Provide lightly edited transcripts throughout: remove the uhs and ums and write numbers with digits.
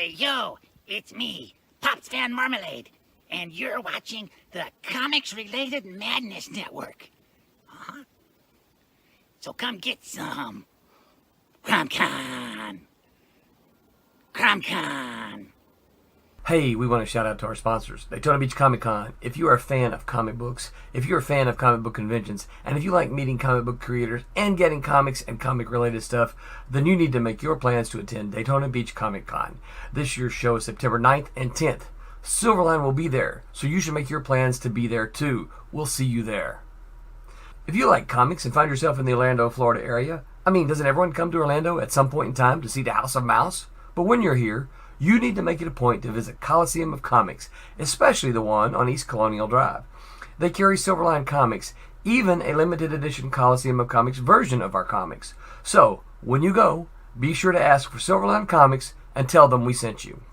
Hey, yo, it's me, Pops Fan Marmalade, and you're watching the Comics-Related Madness Network. Uh-huh. So come get some. CromCon. CromCon. Hey, we want to shout out to our sponsors, Daytona Beach Comic Con. If you are a fan of comic books, if you're a fan of comic book conventions, and if you like meeting comic book creators and getting comics and comic-related stuff, then you need to make your plans to attend Daytona Beach Comic Con. This year's show is September 9th and 10th. Silverline will be there, so you should make your plans to be there too. We'll see you there. If you like comics and find yourself in the Orlando, Florida area, doesn't everyone come to Orlando at some point in time to see the House of Mouse? But when you're here, you need to make it a point to visit Coliseum of Comics, especially the one on East Colonial Drive. They carry Silverline comics, even a limited edition Coliseum of Comics version of our comics. So, when you go, be sure to ask for Silverline Comics and tell them we sent you.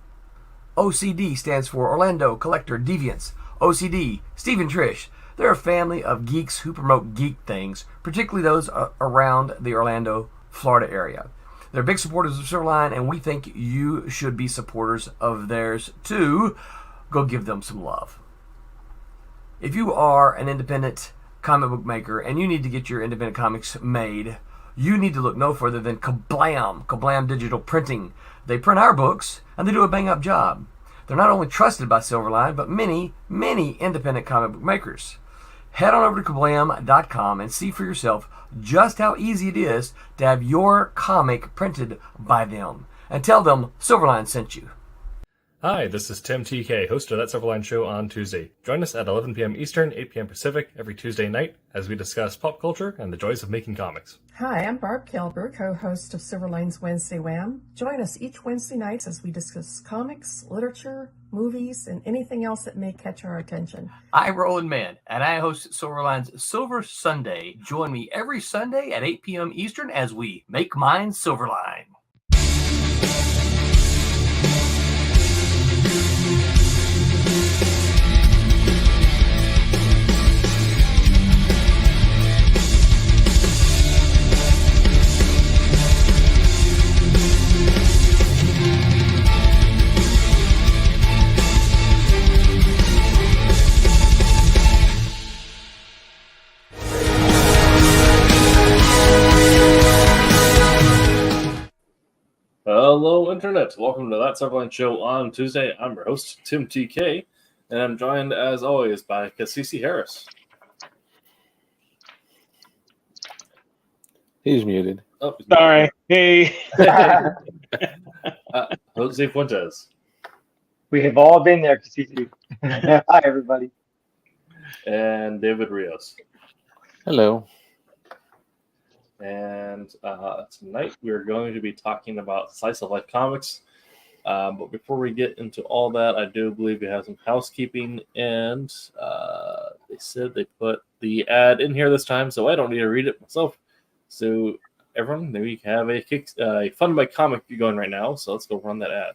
OCD stands for Orlando Collector Deviants. OCD, Steve and Trish, they're a family of geeks who promote geek things, particularly those around the Orlando, Florida area. They're big supporters of Silverline, and we think you should be supporters of theirs too. Go give them some love. If you are an independent comic book maker and you need to get your independent comics made, you need to look no further than Kablam Digital Printing. They print our books, and they do a bang-up job. They're not only trusted by Silverline, but many, many independent comic book makers. Head on over to kablam.com and see for yourself just how easy it is to have your comic printed by them. And tell them Silverline sent you. Hi, this is Tim TK, host of That Silverline Show on Tuesday. Join us at 11 p.m. Eastern, 8 p.m. Pacific every Tuesday night as we discuss pop culture and the joys of making comics. Hi, I'm Barb Kilber, co-host of Silverline's Wednesday Wham. Join us each Wednesday night as we discuss comics, literature, movies, and anything else that may catch our attention. I'm Roland Mann, and I host Silverline's Silver Sunday. Join me every Sunday at 8 p.m. Eastern as we make mine Silverline. Hello, Internet. Welcome to That Silverline Show on Tuesday. I'm your host, Tim TK, and I'm joined, as always, by Cassisi Harris. He's muted. Oh, Sorry. Hey. Jose Fuentes. We have all been there, Cassisi. Hi, everybody. And David Rios. Hello. And tonight we're going to be talking about Slice of Life comics. But before we get into all that, I do believe we have some housekeeping. And they said they put the ad in here this time, so I don't need to read it myself. So everyone, maybe you can have a Fun by Comic going right now. So let's go run that ad.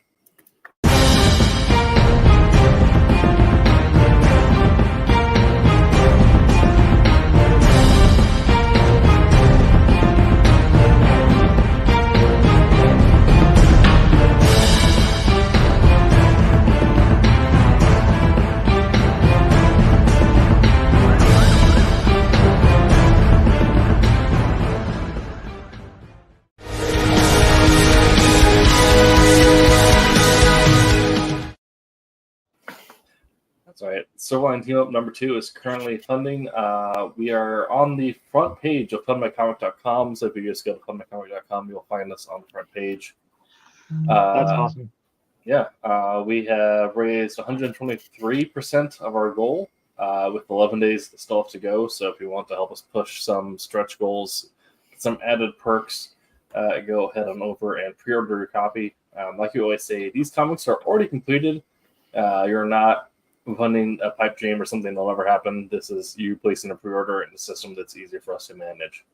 That's right. Silverline Team Up number 2 is currently funding. We are on the front page of funmycomic.com. So if you just go to funmycomic.com, you'll find us on the front page. That's awesome. Yeah. We have raised 123% of our goal with 11 days still have to go. So if you want to help us push some stretch goals, some added perks, go ahead on over and pre-order your copy. Like you always say, these comics are already completed. You're not funding a pipe dream or something that'll never happen. This is you placing a pre-order in a system that's easier for us to manage.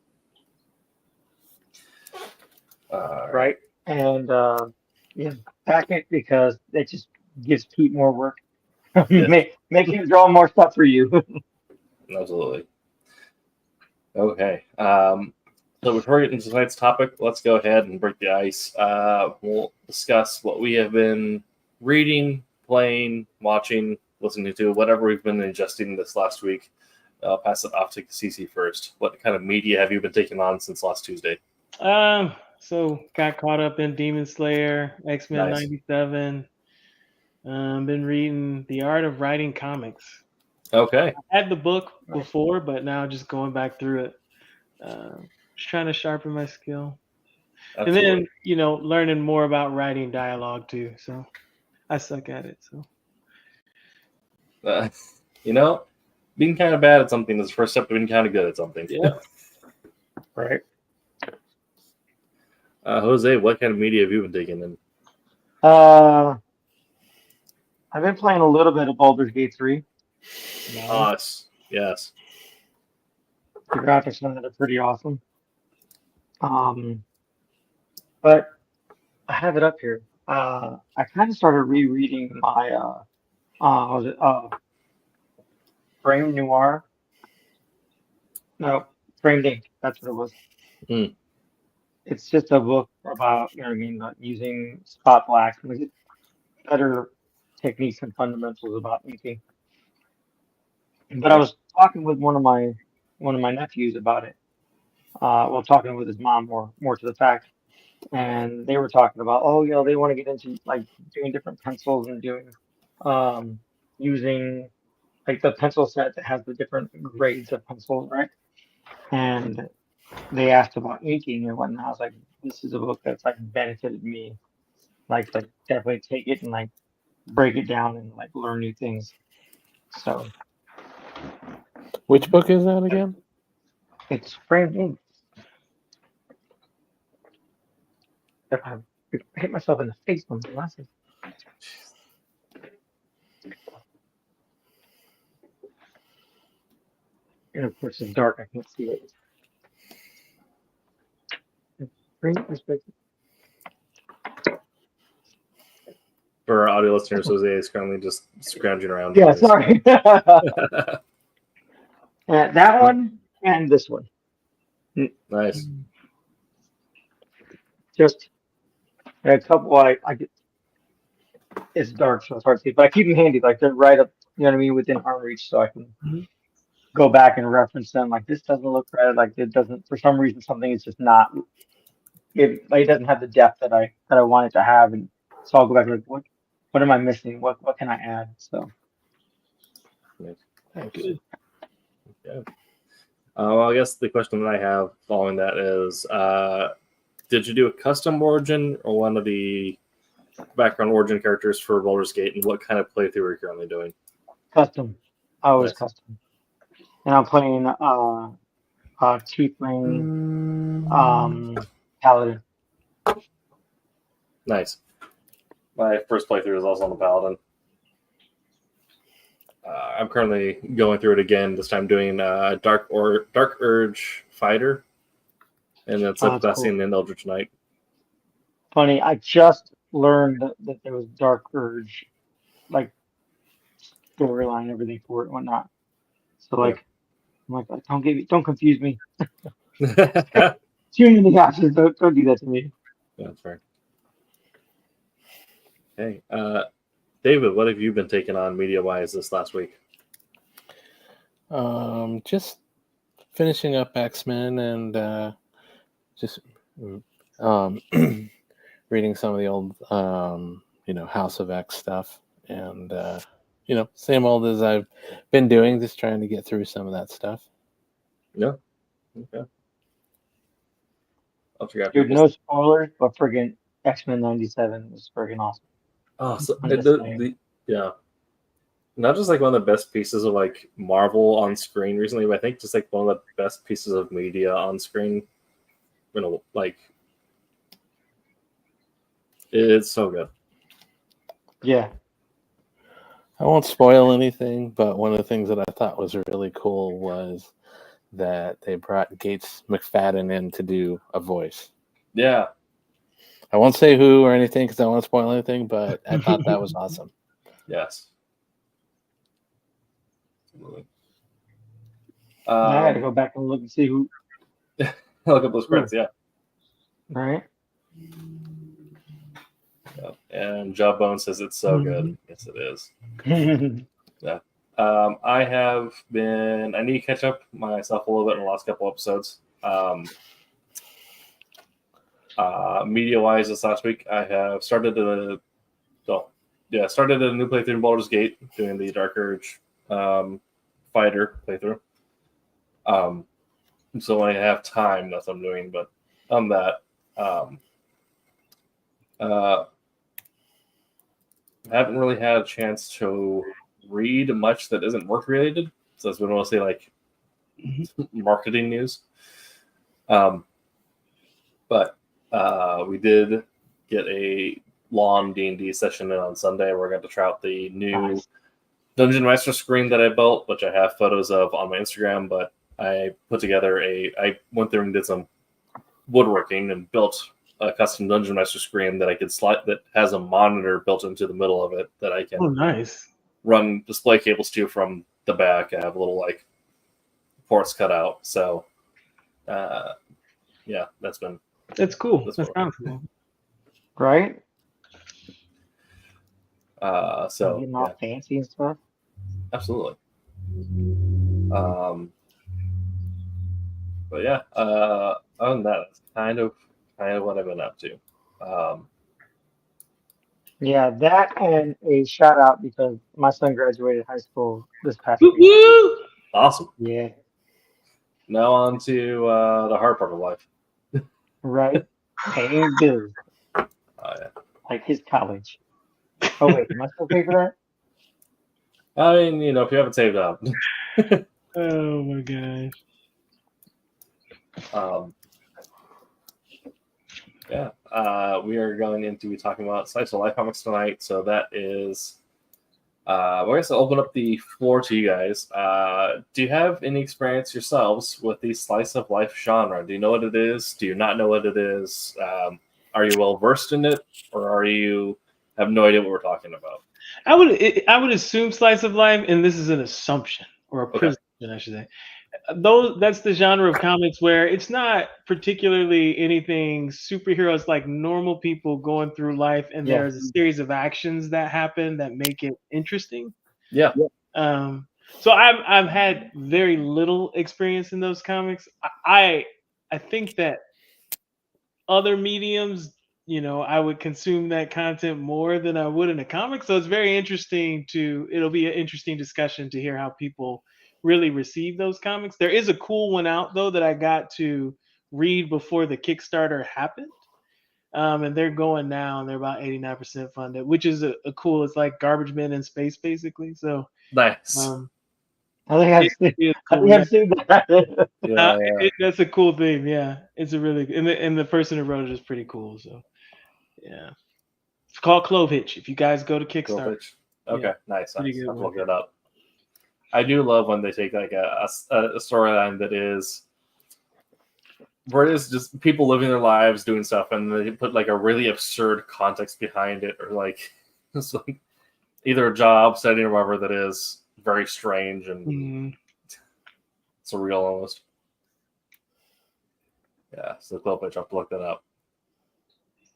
Right. And pack it because that just gives Pete more work. Make him draw more stuff for you. Absolutely. Okay. So before we get into tonight's topic, let's go ahead and break the ice. We'll discuss what we have been reading, playing, watching, listening to, whatever we've been ingesting this last week. I'll pass it off to CC first. What kind of media have you been taking on since last Tuesday? So got caught up in Demon Slayer, X-Men Nice. 97. Been reading The Art of Writing Comics. Okay. I had the book before, but now just going back through it. Just trying to sharpen my skill. Absolutely. And then, learning more about writing dialogue too. So I suck at it. So Being kind of bad at something is the first step to being kind of good at something. yeah. Right. Jose, what kind of media have you been taking in? I've been playing a little bit of Baldur's Gate 3. Us. Yes. The graphics on it are pretty awesome. But I have it up here. I kind of started rereading my was it Frame Noir? No, Framed Ink. That's what it was. Hmm. It's just a book about using spot blacks and like better techniques and fundamentals about inking. But I was talking with one of my nephews about it. Talking with his mom more to the fact, and they were talking about, they want to get into like doing different pencils and doing using like the pencil set that has the different grades of pencils, right? And they asked about inking and whatnot. I was like, this is a book that's like benefited me. Like definitely take it and like break it down and like learn new things. So Which book is that again? it's Framed Ink. I hit myself in the face with my glasses. And of course it's dark, I can't see it. Great perspective. For our audio listeners, Jose is currently just scrounging around. Yeah, sorry. That one and this one. Nice. Just a couple. I get. It's dark, so it's hard to see. But I keep them handy, like they're right up. You know what I mean, within arm reach, so I can go back and reference them. Like this doesn't look right. Like it doesn't. For some reason, something is just not. It doesn't have the depth that I want it to have, and so I'll go back and like, what am I missing? What can I add? So. Thanks. Yeah. I guess the question that I have following that is, did you do a custom origin or one of the background origin characters for Baldur's Gate, and what kind of playthrough are you currently doing? Custom. Always Nice. custom. And I'm playing Tiefling Paladin. Nice. My first playthrough is also on the Paladin. I'm currently going through it again, this time doing Dark Urge Fighter, and it's like Blessing and Eldritch Knight. Funny, I just learned that there was Dark Urge, like storyline, everything for it and whatnot. So like, I'm like, don't confuse me. Too many options. Don't do that to me. That's fair. Okay, David, what have you been taking on media-wise this last week? Just finishing up X-Men and just reading some of the old House of X stuff, and same old as I've been doing, just trying to get through some of that stuff. Yeah. Okay. Dude, no spoilers, but friggin' X-Men 97 was friggin' awesome. Oh, so yeah. Not just like one of the best pieces of like Marvel on screen recently, but I think just like one of the best pieces of media on screen. Like it's so good. Yeah. I won't spoil anything, but one of the things that I thought was really cool was that they brought Gates McFadden in to do a voice. Yeah. I won't say who or anything because I don't want to spoil anything, but I thought that was awesome. Yes. Absolutely. I had to go back and look and see who. Look up those credits, yeah. Right. And Jawbone says it's so good. Yes, it is. Yeah. I have been. I need to catch up myself a little bit in the last couple episodes. Media-wise, this last week, I have started started a new playthrough in Baldur's Gate, doing the Dark Urge fighter playthrough. So when I have time, that's what I'm doing. But on that, haven't really had a chance to read much that isn't work related. So it's been mostly like marketing news. But we did get a long D&D session in on Sunday. We're going to try out the new Dungeon Master screen that I built, which I have photos of on my Instagram. But I put together I went through and did some woodworking and built a custom Dungeon Master screen that I could slide, that has a monitor built into the middle of it that I can run display cables to from the back. I have little like ports cut out. So yeah, that's cool. That sounds cool. Right? So getting all fancy and stuff. Absolutely. But yeah, other than that, it's kind of what I've been up to. Yeah, that and a shout out because my son graduated high school this past week. Awesome. Yeah. Now on to the hard part of life. Right. Paying bills. Oh yeah. Like his college. Oh wait, am I still paying for that? I mean, if you haven't saved up. Oh my gosh. Yeah, we are going into talking about Slice of Life comics tonight. So that is, I guess I'll open up the floor to you guys. Do you have any experience yourselves with the Slice of Life genre? Do you know what it is? Do you not know what it is? Are you well versed in it, or are you have no idea what we're talking about? I would assume Slice of Life, and this is an assumption or a presumption, I should say. That's the genre of comics where it's not particularly anything superhero. It's like normal people going through life, and there's a series of actions that happen that make it interesting. Yeah. So I've had very little experience in those comics. I think that other mediums, I would consume that content more than I would in a comic. So it's very interesting it'll be an interesting discussion to hear how people really receive those comics. There is a cool one out though that I got to read before the Kickstarter happened. And they're going now and they're about 89% funded, which is a cool, it's like Garbage Men in Space basically. So nice. I think I've seen that. That's a cool thing. Yeah, it's a really and the person who wrote it is pretty cool. So, yeah, it's called Clove Hitch. If you guys go to Kickstarter, okay, nice. I'll look it up. I do love when they take like a storyline that is where it is just people living their lives doing stuff, and they put like a really absurd context behind it, or like it's like either a job setting or whatever that is very strange and surreal almost. Yeah, so Clove Hitch, I'll have to look that up.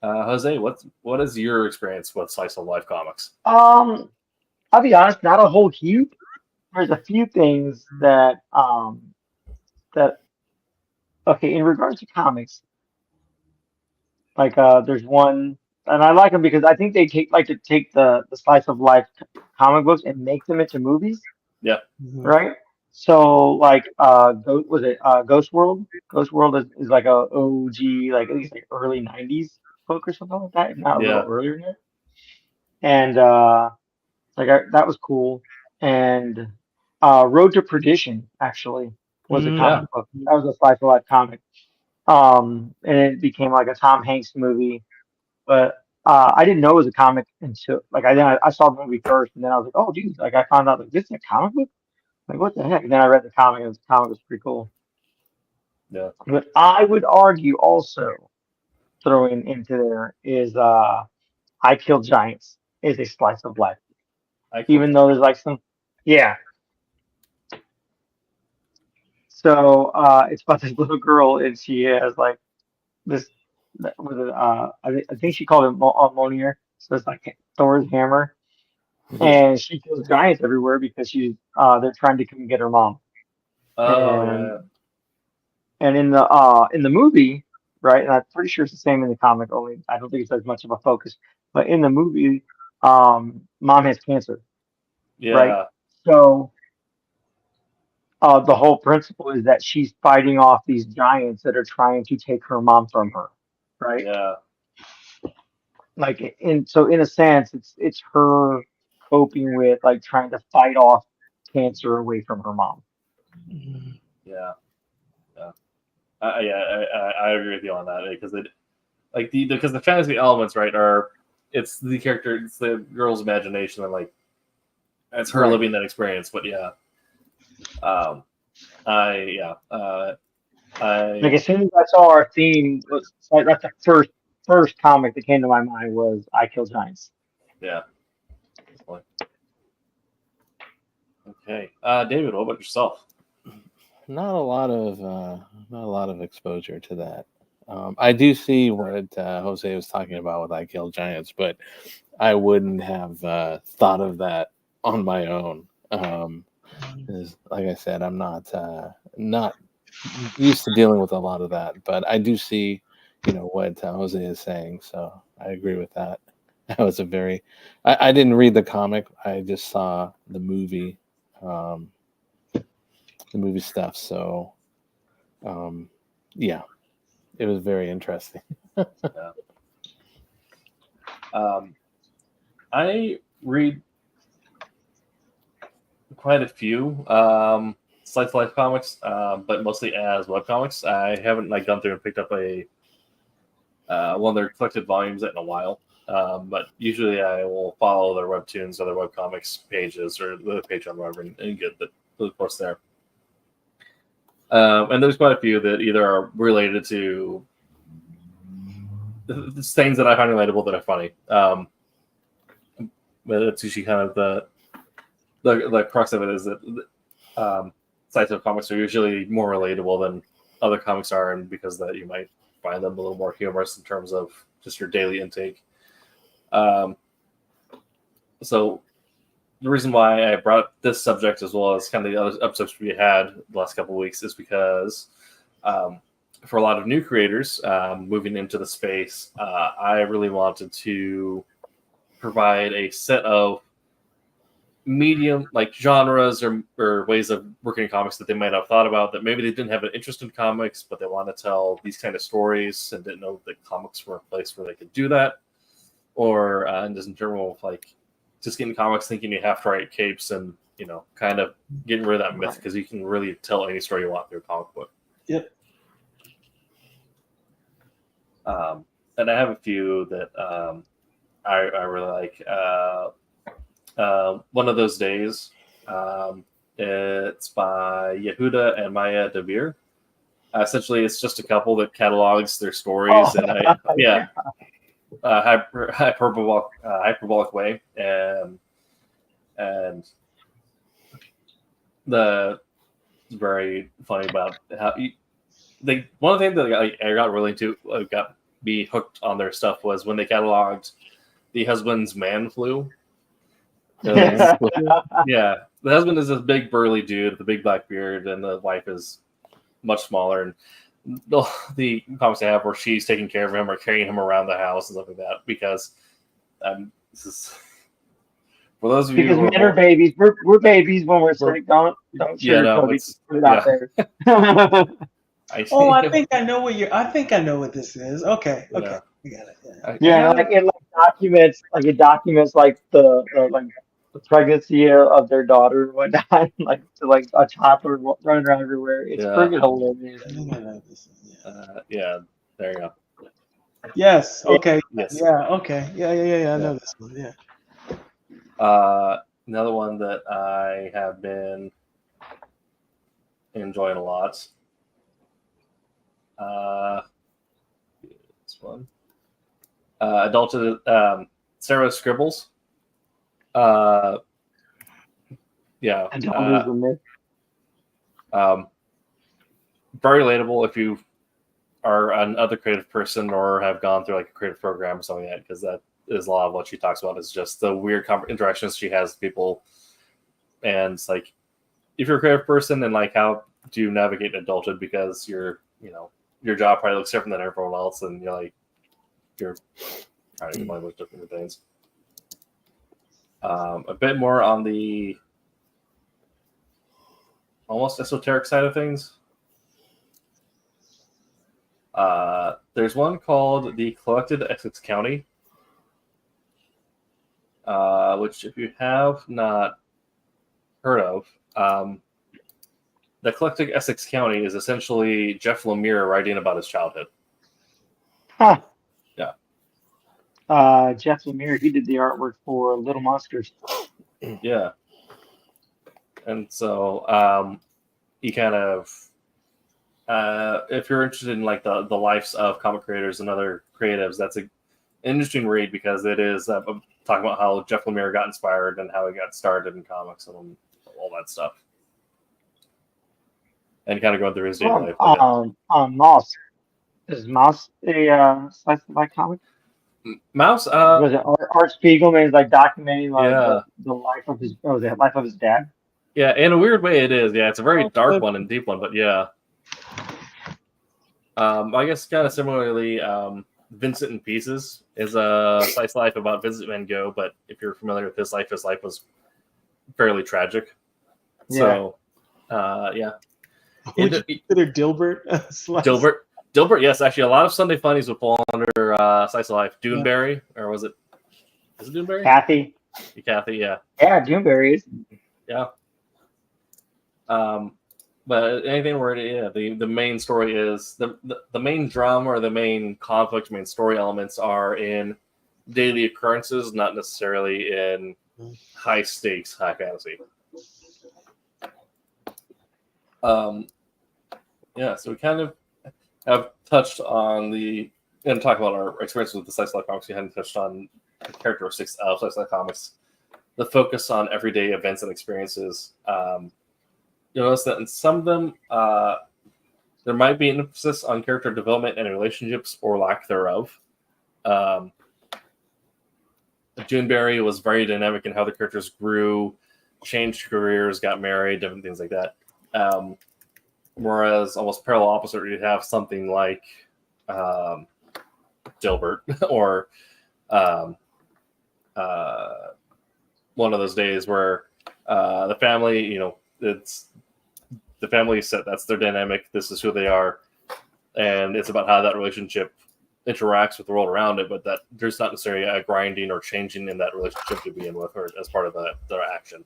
Jose, what is your experience with Slice of Life comics? I'll be honest, not a whole heap. There's a few things that in regards to comics, like there's one, and I like them because I think they like to take the Slice of Life comic books and make them into movies. Yeah. Right. So like Ghost World? Ghost World is like a OG, like at least like early 90s book or something like that, if not a little earlier than that. And that was cool. And Road to Perdition actually was a comic book. That was a Slice of Life comic. And it became like a Tom Hanks movie. But I didn't know it was a comic until like I saw the movie first, and then I was like, oh geez, like I found out like this is a comic book. Like what the heck? And then I read the comic, and the comic was pretty cool. Yeah. But I would argue also throwing into there is I Kill Giants is a Slice of Life. Even though there's like some So it's about this little girl, and she has like this with a I think she called it Mjolnir. So it's like Thor's hammer, Yeah. and she kills giants everywhere because she's they're trying to come and get her mom. Oh And yeah, in the movie, right? And I'm pretty sure it's the same in the comic. Only I don't think it's as much of a focus. But in the movie, mom has cancer, right? yeah, So the whole principle is that she's fighting off these giants that are trying to take her mom from her, right? yeah, Like in a sense, it's her coping with like trying to fight off cancer away from her mom. yeah, yeah. I agree with you on that because it like because the fantasy elements right are it's the character, it's the girl's imagination, and like it's her Right. living that experience. But yeah, um, Like I as soon as I saw our theme, like that's the first comic that came to my mind was I Kill Giants. yeah. Okay, David, what about yourself? Not a lot of exposure to that. I do see what Jose was talking about with I Kill Giants, but I wouldn't have thought of that on my own. 'Cause, like I said, I'm not used to dealing with a lot of that, but I do see, what Jose is saying. So I agree with that. That was a very. I didn't read the comic. I just saw um, the movie stuff. So, yeah, it was very interesting. I read quite a few slice of life comics, but mostly as webcomics. I haven't like gone through and picked up a one of their collected volumes in a while. But usually I will follow their webtoons or their webcomics pages or the page on whatever and get the course there. And there's quite a few that either are related to the things that I find relatable that are funny. But it's usually kind of the crux of it is that sites of comics are usually more relatable than other comics are, and because of that you might find them a little more humorous in terms of just your daily intake. So the reason why I brought this subject as well as kind of the other episodes we had the last couple of weeks is because for a lot of new creators moving into the space, I really wanted to provide a set of medium like genres or ways of working in comics that they might have thought about that maybe they didn't have an interest in comics, but they want to tell these kind of stories and didn't know that comics were a place where they could do that. Or just in general of like just getting comics thinking you have to write capes and kind of getting rid of that myth because you can really tell any story you want through a comic book. Yep. And I have a few that I really like. One of Those Days. It's by Yehuda and Maya Devere. Essentially, it's just a couple that catalogs their stories in a hyperbolic way, and the it's very funny about how one of the things that I got really into got me hooked on their stuff was when they cataloged the husband's man flu. Yeah, the husband is this big burly dude with a big black beard, and the wife is much smaller. And the comics I have where she's taking care of him or carrying him around the house and stuff like that. Because this is for those of you Because who men are babies. We're babies when we're sick. Don't sugarcoat it. Put it out there. I think I know what this is. Okay, Yeah. I got it. Yeah, it documents like the pregnancy of their daughter and whatnot, like to like a toddler running around everywhere. It's freaking hilarious. Yeah, there you go. Yes. Okay. Yes. Yeah. Okay. Yeah. I know this one. Yeah. Another one that I have been enjoying a lot. This one. Adulted Sarah Scribbles. Yeah. Adult is the myth. very relatable if you are another creative person or have gone through like a creative program or something like that, because that is a lot of what she talks about is just the weird interactions she has with people. And it's like, if you're a creative person, and like, how do you navigate adulthood, because your job probably looks different than everyone else, and you're trying to combine with different things. A bit more on the almost esoteric side of things. There's one called The Collected Essex County, which if you have not heard of, The Collected Essex County is essentially Jeff Lemire writing about his childhood. Huh. Yeah. Jeff Lemire, he did the artwork for Little Monsters. Yeah. And so he kind of, if you're interested in like the lives of comic creators and other creatives, that's an interesting read, because it is talking about how Jeff Lemire got inspired and how he got started in comics and all that stuff, and kind of going through his daily life. Mouse. Is Mouse a slice of life comic? Mouse, Was it Art Spiegelman is like documenting Yeah. the life of his life of his dad? Yeah, in a weird way it is. Yeah, it's a very dark but- one and deep one, but yeah. I guess kind of similarly, Vincent in Pieces is a slice of life about Vincent Van Gogh, but if you're familiar with his life was fairly tragic. So, yeah. Would you consider Dilbert a slice? Dilbert, yes, actually, a lot of Sunday Funnies would fall under slice of life. Doonberry, or was it? Is it Doonberry? Kathy, yeah. yeah, Doomberry is. Yeah. But anything where the main story is the main drama or the main conflict, main story elements are in daily occurrences, not necessarily in high stakes, high fantasy. Yeah, so we kind of have touched on and talk about our experience with the slice of life comics. We hadn't touched on the characteristics of slice of life comics, the focus on everyday events and experiences. You'll notice that in some of them, there might be an emphasis on character development and relationships or lack thereof. Juneberry was very dynamic in how the characters grew, changed careers, got married, different things like that. Whereas almost parallel opposite, you'd have something like Dilbert or one of those days where the family, it's the family set, that's their dynamic, this is who they are, and it's about how that relationship interacts with the world around it, but that there's not necessarily a grinding or changing in that relationship to begin with, or as part of their action.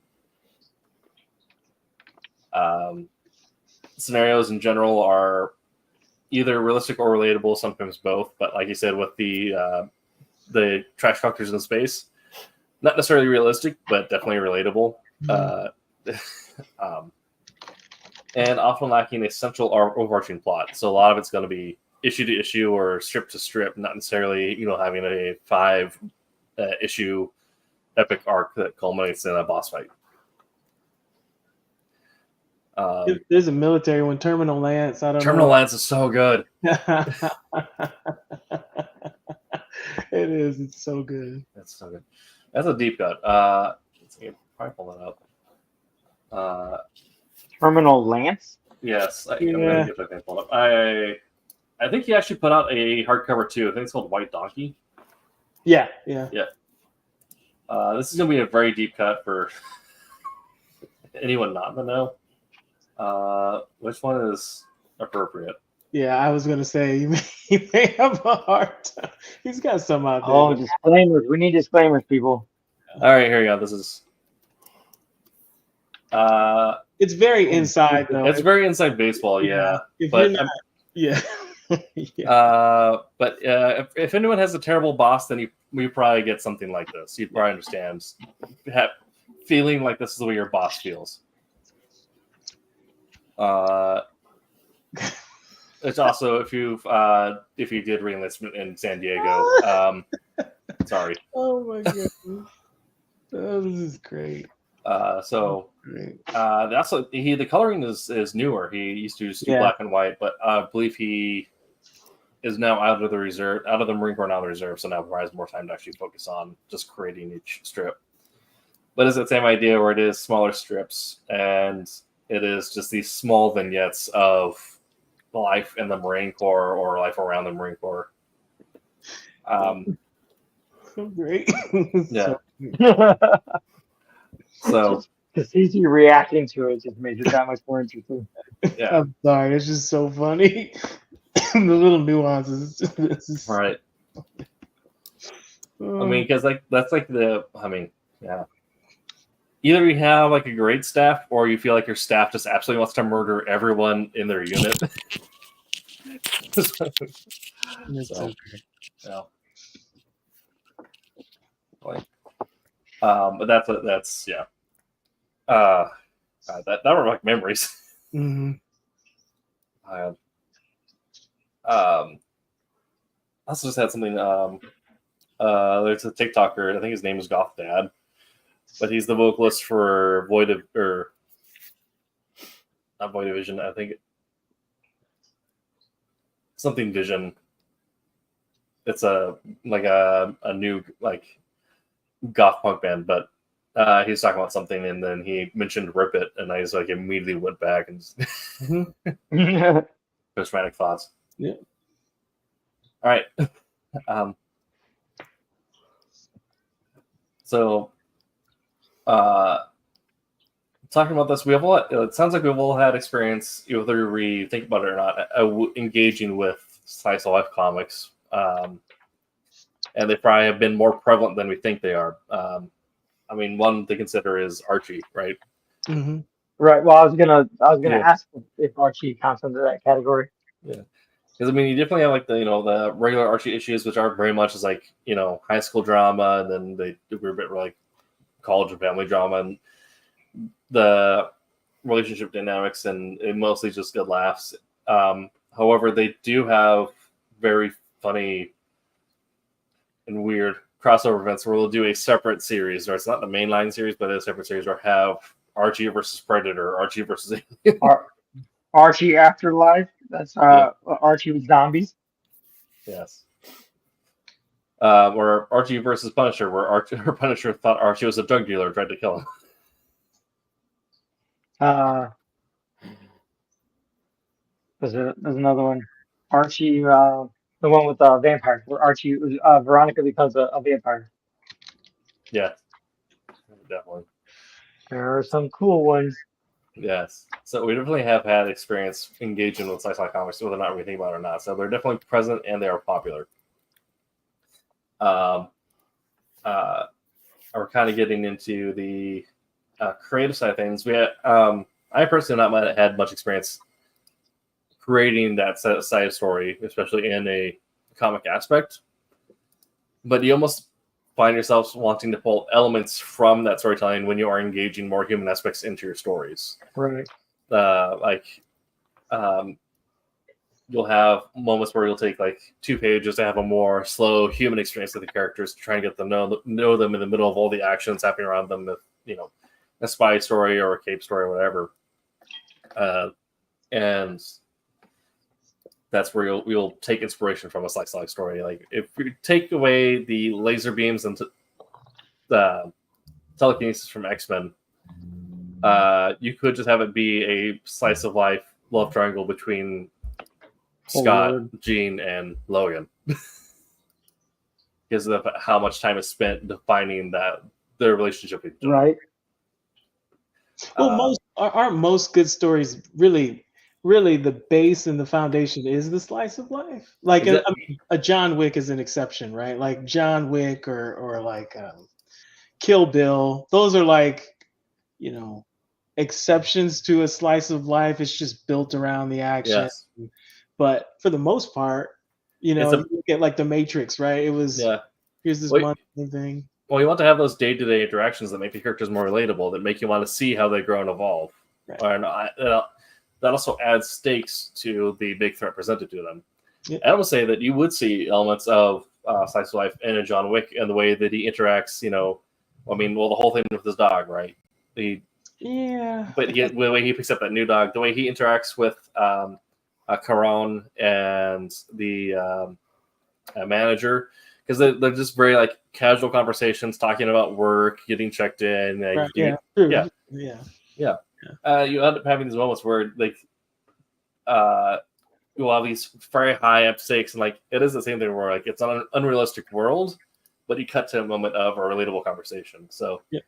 Scenarios in general are either realistic or relatable, sometimes both, but like you said, with the trash doctors in space, not necessarily realistic, but definitely relatable. And often lacking a central or overarching plot. So a lot of it's going to be issue to issue or strip to strip, not necessarily, having a 5 issue epic arc that culminates in a boss fight. There's a military one, Terminal Lance. I don't Terminal know. Lance is so good. It is. It's so good. That's so good. That's a deep cut. Let's see, probably pull that up. Terminal Lance? Yes, I'm gonna get that thing pulled up. I think he actually put out a hardcover too. I think it's called White Donkey. Yeah. This is gonna be a very deep cut for anyone not in the know. Which one is appropriate? Yeah, I was gonna say you may have a hard time. He's got some out there. Oh, disclaimers. We need disclaimers, people. All right, here we go. This is. It's very inside though. It's very inside baseball, yeah. If But you're not, yeah. but if anyone has a terrible boss, then you probably get something like this. You'd probably understand feeling like this is the way your boss feels. It's also if you did reenlistment in San Diego. Sorry. Oh my goodness. Oh, this is great. So Also, the coloring is newer. He used to just do black and white, but I believe he is now out of the Marine Corps, now out of the reserve, so now provides more time to actually focus on just creating each strip. But it's the same idea where it is smaller strips, and it is just these small vignettes of life in the Marine Corps or life around the Marine Corps. Great. Yeah. So just see you reacting to it just makes it that much more interesting. Yeah. I'm sorry, it's just so funny. The little nuances. Right. I mean, because yeah. Either you have like a great staff, or you feel like your staff just absolutely wants to murder everyone in their unit. So, yeah. Like, but that's yeah. That were like memories. Mm-hmm. I also just had something. There's a TikToker. I think his name is Goth Dad, but he's the vocalist for not Void Division. I think something Vision. It's a new like goth punk band, but he was talking about something, and then he mentioned Rip It, and I just like immediately went back and just dramatic thoughts. Yeah. All right. So, talking about this, we have a lot. It sounds like we've all had experience, whether we think about it or not, engaging with slice of life comics, and they probably have been more prevalent than we think they are. I mean, one to consider is Archie, right? Mm-hmm. Right. Well, I was gonna ask if Archie counts under that category. Yeah. Because I mean, you definitely have like the regular Archie issues, which are very much as like high school drama, and then they do a bit like college and family drama, and the relationship dynamics, and it mostly just good laughs. However, they do have very funny and weird crossover events where they'll do a separate series, or it's not the mainline series, but a separate series, or have Archie versus Predator, Archie versus Alien. Archie Afterlife. That's Archie with zombies. Yes. Or Archie versus Punisher, where Punisher thought Archie was a drug dealer and tried to kill him. There's another one. Archie, the one with vampires, where Archie, Veronica becomes a vampire. Yeah, definitely. There are some cool ones. Yes. So we definitely have had experience engaging with sci-fi comics, whether or not we think about it or not. So they're definitely present and they are popular. We're kind of getting into the creative side of things. I personally have not had much experience creating that side story, especially in a comic aspect. But you almost find yourself wanting to pull elements from that storytelling when you are engaging more human aspects into your stories. Right. You'll have moments where you'll take like 2 pages to have a more slow human experience with the characters to try and get them know them in the middle of all the actions happening around them. A spy story or a cape story or whatever. And that's where you'll take inspiration from a slice of life story. Like if you take away the laser beams and the telekinesis from X-Men, you could just have it be a slice of life love triangle between Scott, Jean, and Logan. Because of how much time is spent defining their relationship with each other. Right. Well, aren't most good stories really the base and the foundation is the slice of life? Like a John Wick is an exception, right? Like John Wick or like Kill Bill. Those are like, exceptions to a slice of life. It's just built around the action. Yes. But for the most part, you look at like The Matrix, right? It was here's this one thing. Well, you want to have those day-to-day interactions that make the characters more relatable, that make you want to see how they grow and evolve. Right. And that also adds stakes to the big threat presented to them. Yep. I would say that you would see elements of slice of life in a John Wick and the way that he interacts. The whole thing with his dog, right? Yeah. But the way he picks up that new dog, the way he interacts with Caron and the manager, because they're just very like casual conversations, talking about work, getting checked in. Right. Yeah. True. Yeah. Yeah. You end up having these moments where like you have these very high up stakes, and like it is the same thing where like it's an unrealistic world, but you cut to a moment of a relatable conversation. So yeah.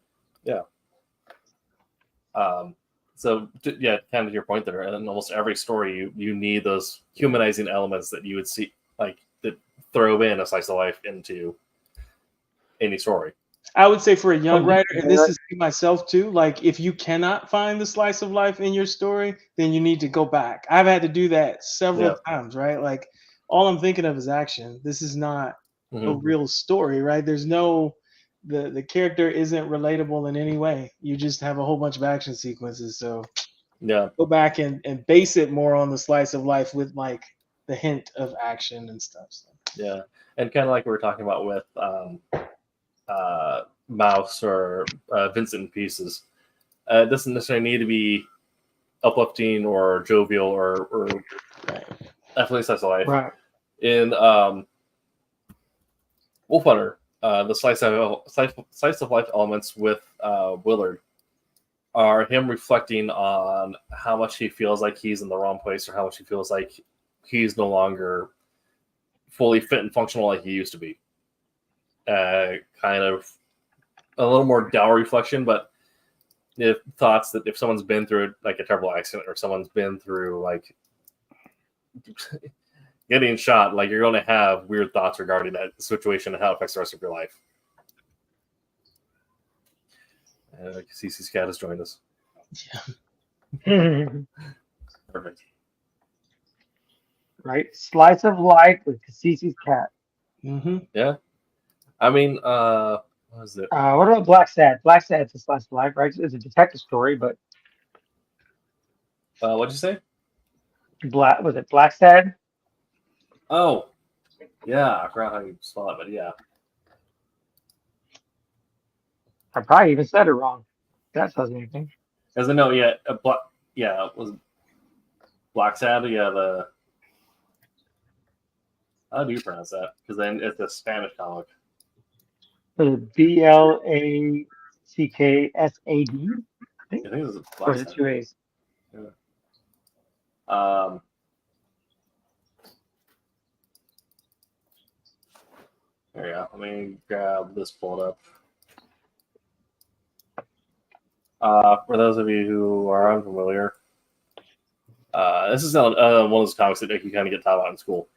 So yeah, kind of your point there. In almost every story, you need those humanizing elements that you would see, like that throw in a slice of life into any story. I would say for a young Oh, writer, and this yeah. is me myself too, like if you cannot find the slice of life in your story, then you need to go back. I've had to do that several times, right? Like all I'm thinking of is action. This is not a real story, right? There's no the character isn't relatable in any way. You just have a whole bunch of action sequences. So Yeah, go back and base it more on the slice of life with like the hint of action and stuff. So. yeah, and kind of like we were talking about with Mouse or Vincent in Pieces. It doesn't necessarily need to be uplifting or jovial or definitely slice of life. Right. In Wolf Hunter, the slice of life elements with Willard are him reflecting on how much he feels like he's in the wrong place, or how much he feels like he's no longer fully fit and functional like he used to be. Kind of a little more dour reflection, but if thoughts that if someone's been through like a terrible accident, or someone's been through like getting shot, like you're going to have weird thoughts regarding that situation and how it affects the rest of your life. CC's cat has joined us. Yeah. Perfect. Right. Slice of life with Cassisi's cat. Mm-hmm. Yeah. I mean, what is it? What about Black Sad? Black Sad's a slice of life, right? It's a detective story, but What'd you say? was it Black Sad? Oh, yeah. I forgot how you spell it, but yeah. I probably even said it wrong. That says anything. As I know, yeah, it was Black Sad. Yeah, how do you pronounce that? Because then it's a Spanish comic. BLACKSAD. I think. I think it's Or Black is it Sad. 2 A's? Yeah. There you go. Let me grab this pulled up. For those of you who are unfamiliar, this is one of those comics that you kind of get taught about in school,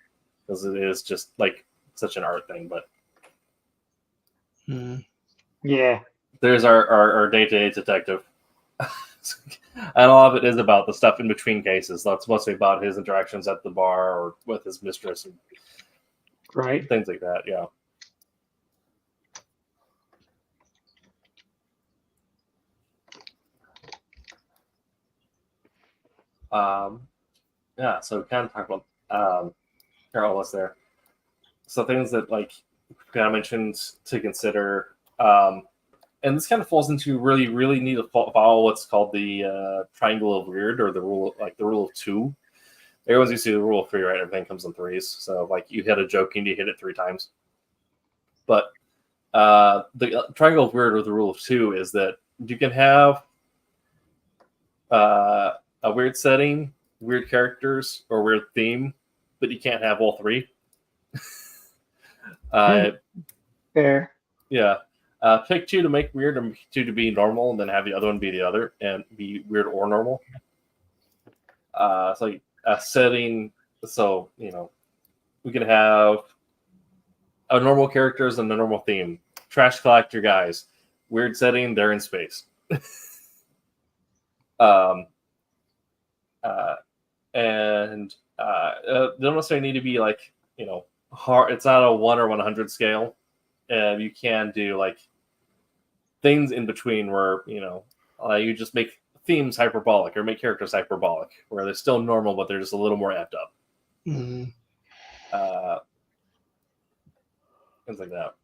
because it is just like such an art thing. But Yeah. there's our day-to-day detective. And a lot of it is about the stuff in between cases. That's mostly about his interactions at the bar or with his mistress and Right. things like that. Yeah. Yeah. So kind of talk about Carol was there. So things that like kind of mentioned to consider. And this kind of falls into really need to follow what's called the triangle of weird, or the rule of two. Everyone's used to the rule of three, right? Everything comes in threes. So like you hit a joke and you hit it 3 times. But the triangle of weird, or the rule of two, is that you can have a weird setting, weird characters, or weird theme, but you can't have all 3. Fair. Yeah. Pick 2 to make weird, and 2 to be normal, and then have the other one be the other and be weird or normal. So a setting, so we can have a normal characters and a normal theme. Trash collector guys, weird setting, they're in space. And they don't necessarily need to be like hard. It's not a 1 or 100 scale. You can do like things in between where you just make themes hyperbolic, or make characters hyperbolic, where they're still normal but they're just a little more amped up. Mm-hmm. Things like that.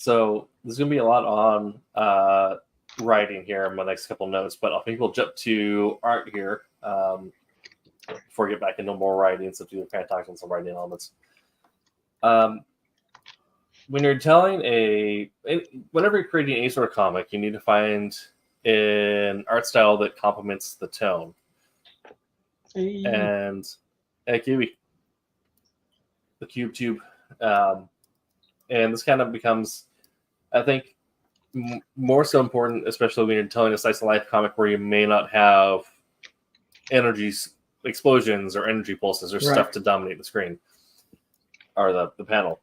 So there's going to be a lot on writing here in my next couple notes, but I think we'll jump to art here before we get back into more writing, since we're kind of talking on some writing elements. When you're telling whenever you're creating any sort of comic, you need to find an art style that complements the tone. And Kiwi, the Cube Tube. And this kind of becomes, I think, more so important, especially when you're telling a slice of life comic where you may not have explosions or energy pulses or stuff to dominate the screen or the panel.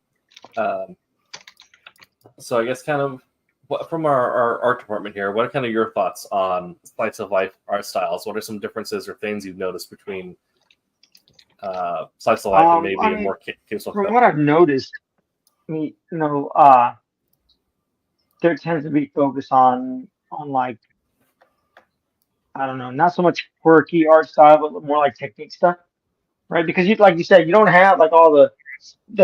So I guess kind of from our art department here, what are kind of your thoughts on slice of life art styles? What are some differences or things you've noticed between slice of life and maybe a more casual from stuff? what I've noticed, there tends to be focus on like, I don't know, not so much quirky art style, but more like technique stuff, right? Because like you said, you don't have like all the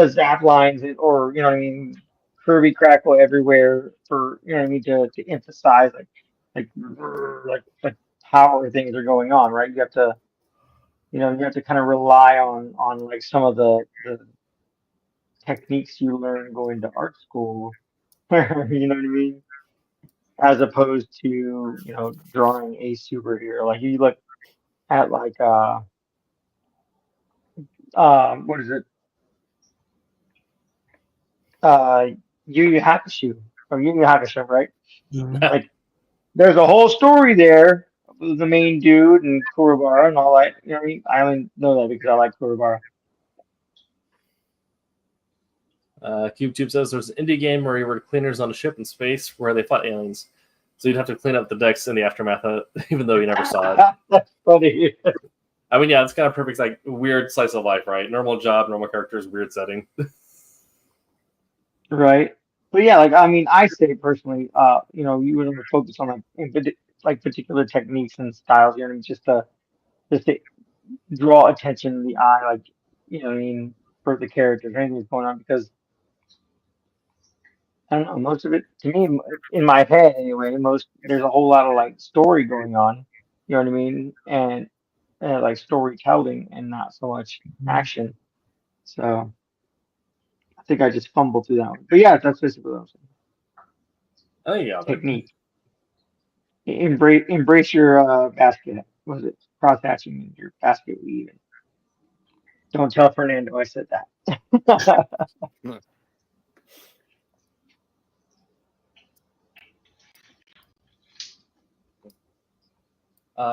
zap lines or curvy crackle everywhere for to emphasize like power things are going on, right? You have to kind of rely on like some of the techniques you learn going to art school. You know what I mean? As opposed to drawing a superhero. Like you look at like what is it? Uh Yu Yu Hakusho from Yu Yu Hakusho, right? Like there's a whole story there with the main dude and Kurobara and all that. You know what I mean? I only know that because I like Kurobara. CubeTube says there's an indie game where you were cleaners on a ship in space where they fought aliens. So you'd have to clean up the decks in the aftermath of it, even though you never saw it. That's funny. I mean, yeah, it's kind of perfect, like weird slice of life, right? Normal job, normal characters, weird setting. Right. But yeah, like I mean, I say personally, you would focus on like particular techniques and styles, just to draw attention to the eye, like for the characters or anything that's going on, because I don't know, most of it to me in my head anyway, there's a whole lot of like story going on, you know what I mean, and like storytelling and not so much action. So I think I just fumbled through that one. But yeah, that's basically what I'm saying. Oh yeah, Technique. Embrace your basket. Was it cross hatching in your basket weave? Don't tell Fernando I said that.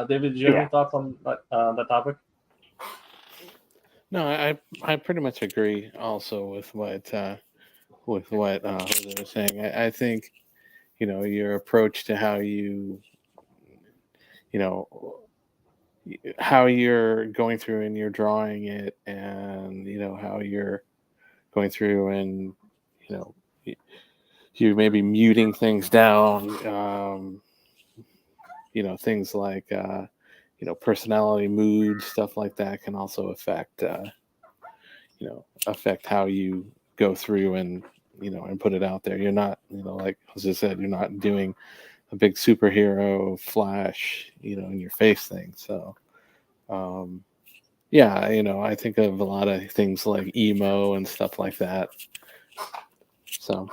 David, did you have any thoughts on that topic? No, I pretty much agree also with what Jose was saying. I think your approach to how you're going through and you're drawing it, and how you're going through and you may be muting things down, things like personality, mood, stuff like that can also affect how you go through and and put it out there. You're not, like Jose said, you're not doing a big superhero flash, in your face thing. So, yeah, I think of a lot of things like emo and stuff like that. So,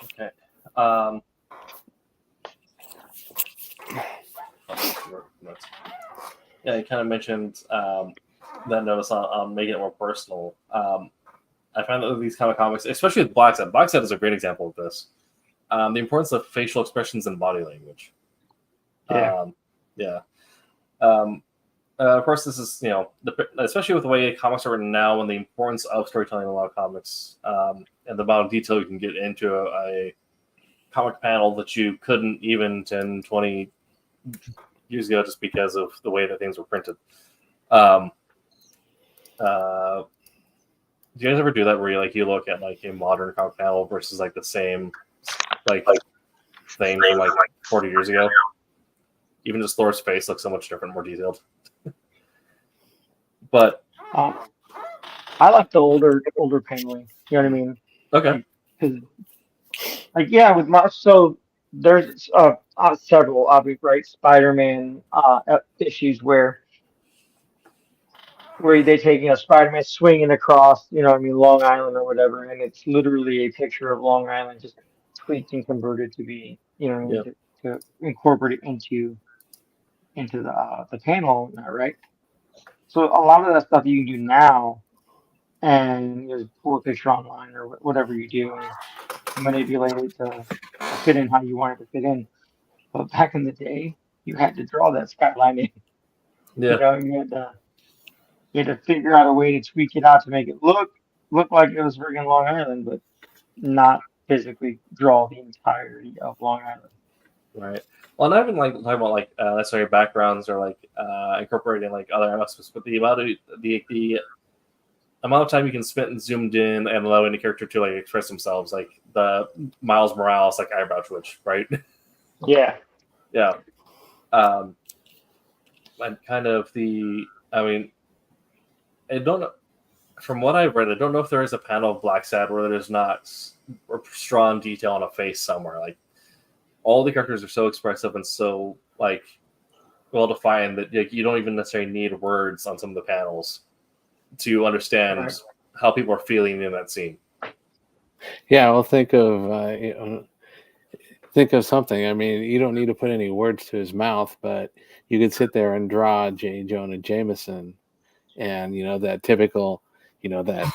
okay. Yeah, you kind of mentioned that notice on making it more personal. I find that with these kind of comics, especially with Black Set is a great example of this. The importance of facial expressions and body language. Yeah. Of course, this is especially with the way comics are written now, and the importance of storytelling in a lot of comics, and the amount of detail you can get into a comic panel that you couldn't even 10, 20 years ago, just because of the way that things were printed. Do you guys ever do that where you look at like a modern comic panel versus like the same like thing from like 40 years ago? Even just Thor's face looks so much different, more detailed. But I like the older paneling. You know what I mean? Okay. Because yeah, with my so there's several obvious right Spider-Man issues where they take Spider-Man swinging across what I mean Long Island or whatever, and it's literally a picture of Long Island just tweaked and converted to be what I mean, Yeah. to incorporate it into the panel now, right? So a lot of that stuff you can do now, and just pull a picture online or whatever you do and manipulate it to fit in how you want it to fit in. But back in the day, you had to draw that skyline in. Yeah. You had to figure out a way to tweak it out to make it look like it was friggin' Long Island, but not physically draw the entirety of Long Island. Right. Well, not even like talking about like necessarily backgrounds or like incorporating like other aspects, but the amount of time you can spend and zoomed in and allowing the character to like express themselves, like the Miles Morales like eyebrow twitch, right? Yeah. Yeah. And kind of I mean, I don't know. From what I've read, I don't know if there is a panel of Black Sad where there's not a strong detail on a face somewhere. Like all the characters are so expressive and so like well defined that like, you don't even necessarily need words on some of the panels to understand how people are feeling in that scene. Yeah, well, think of something. I mean, you don't need to put any words to his mouth, but you could sit there and draw J. Jonah Jameson, and that typical, that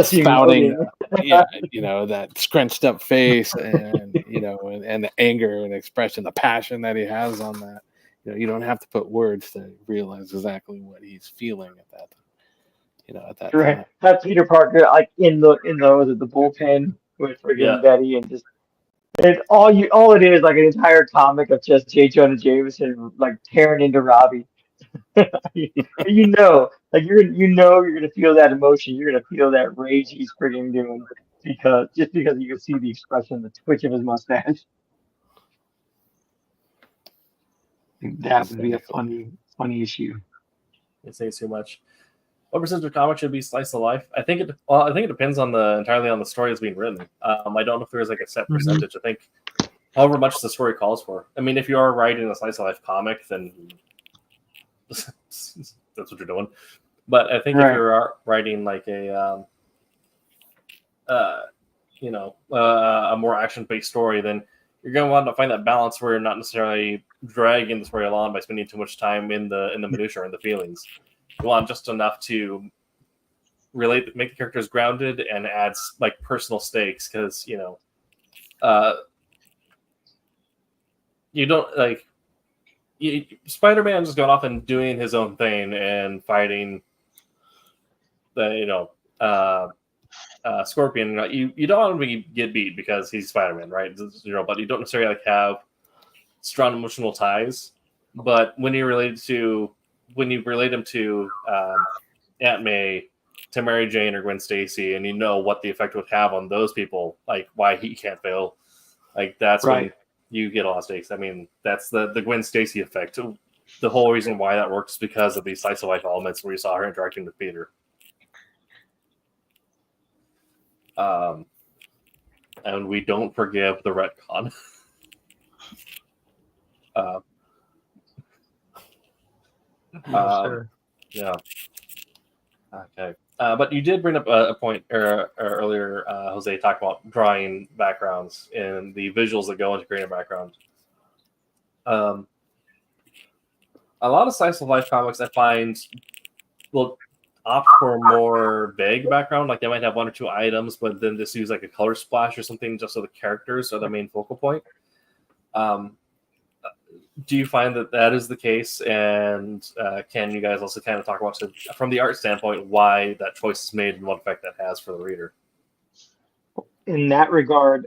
spouting, that scrunched up face, and and the anger and expression, the passion that he has on that. You don't have to put words to realize exactly what he's feeling at that time. At that time. That Peter Parker, like in the bullpen with friggin' Betty, and just all it is like an entire comic of just J. Jonah Jameson like tearing into Robbie. Like you're gonna feel that emotion, you're gonna feel that rage he's friggin' doing because you can see the expression, the twitch of his mustache. That would be a funny issue. It says too much. What percentage of comic should be slice of life? I think it depends entirely on the story that's being written. I don't know if there's like a set percentage. I think however much the story calls for. I mean, if you are writing a slice of life comic, then that's what you're doing. But I think if you're writing like a more action-based story, then you're going to want to find that balance where you're not necessarily dragging the story along by spending too much time in the minutia and the feelings. You want just enough to make the characters grounded and adds like personal stakes because you don't like Spider-Man just going off and doing his own thing and fighting the Scorpion. You don't want him to get beat because he's Spider-Man, right? But you don't necessarily like have strong emotional ties. But when you relate him to Aunt May, to Mary Jane or Gwen Stacy, and you know what the effect would have on those people, like why he can't fail, like that's when you get a lot of stakes. I mean, that's the Gwen Stacy effect. The whole reason why that works is because of these slice of life elements where you saw her interacting with Peter. And we don't forgive the retcon. Sure. Yeah. Okay. But you did bring up a point earlier, Jose, talked about drawing backgrounds and the visuals that go into creating a background. A lot of slice of life comics I find will opt for a more vague background. Like they might have one or two items, but then just use like a color splash or something just so the characters are the main focal point. Do you find that is the case? And can you guys also kind of talk about, from the art standpoint, why that choice is made and what effect that has for the reader? In that regard,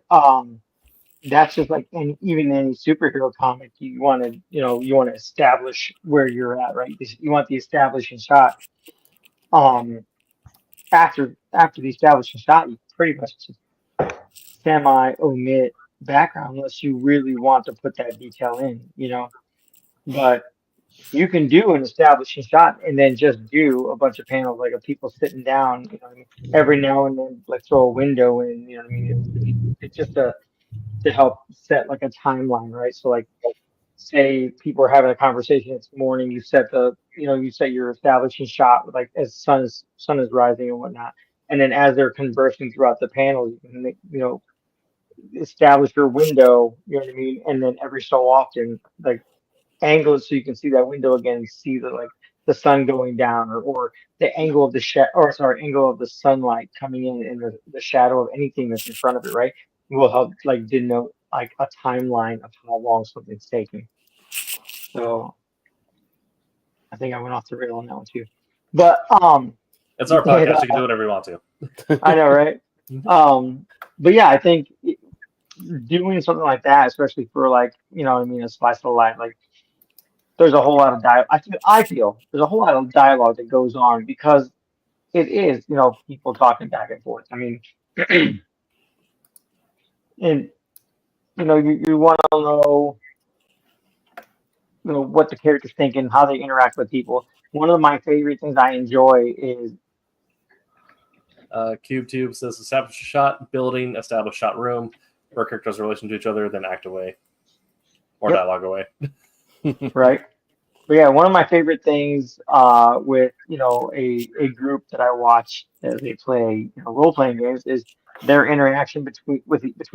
that's just like even any superhero comic, you want to establish where you're at, right? You want the establishing shot. After the establishing shot, you pretty much just semi omit background unless you really want to put that detail in, But you can do an establishing shot and then just do a bunch of panels like of people sitting down. You know what I mean? Every now and then, like throw a window in. You know what I mean? It's just to help set like a timeline, right? So like, say people are having a conversation, it's morning, you set you set your establishing shot with like as sun is rising and whatnot, and then as they're conversing throughout the panel, you can establish your window, you know what I mean, and then every so often like angle it so you can see that window again and see the sun going down, or the angle of angle of the sunlight coming in and the shadow of anything that's in front of it, right? Will help like denote like a timeline of how long something's taking. So I think I went off the rail on that one too. But It's our yeah, podcast. You can do whatever you want to. I know, right? But yeah, I think doing something like that, especially for like, you know what I mean, a slice of life, like there's a whole lot of I feel there's a whole lot of dialogue that goes on because it is, people talking back and forth. I mean, and you want to know, what the character's thinking, how they interact with people. One of my favorite things I enjoy is CubeTube says establish a shot, building, establish shot room, where characters relation to each other, then act away. Or Yep. dialogue away. right. But yeah, one of my favorite things with a group that I watch as they play role playing games is their interaction between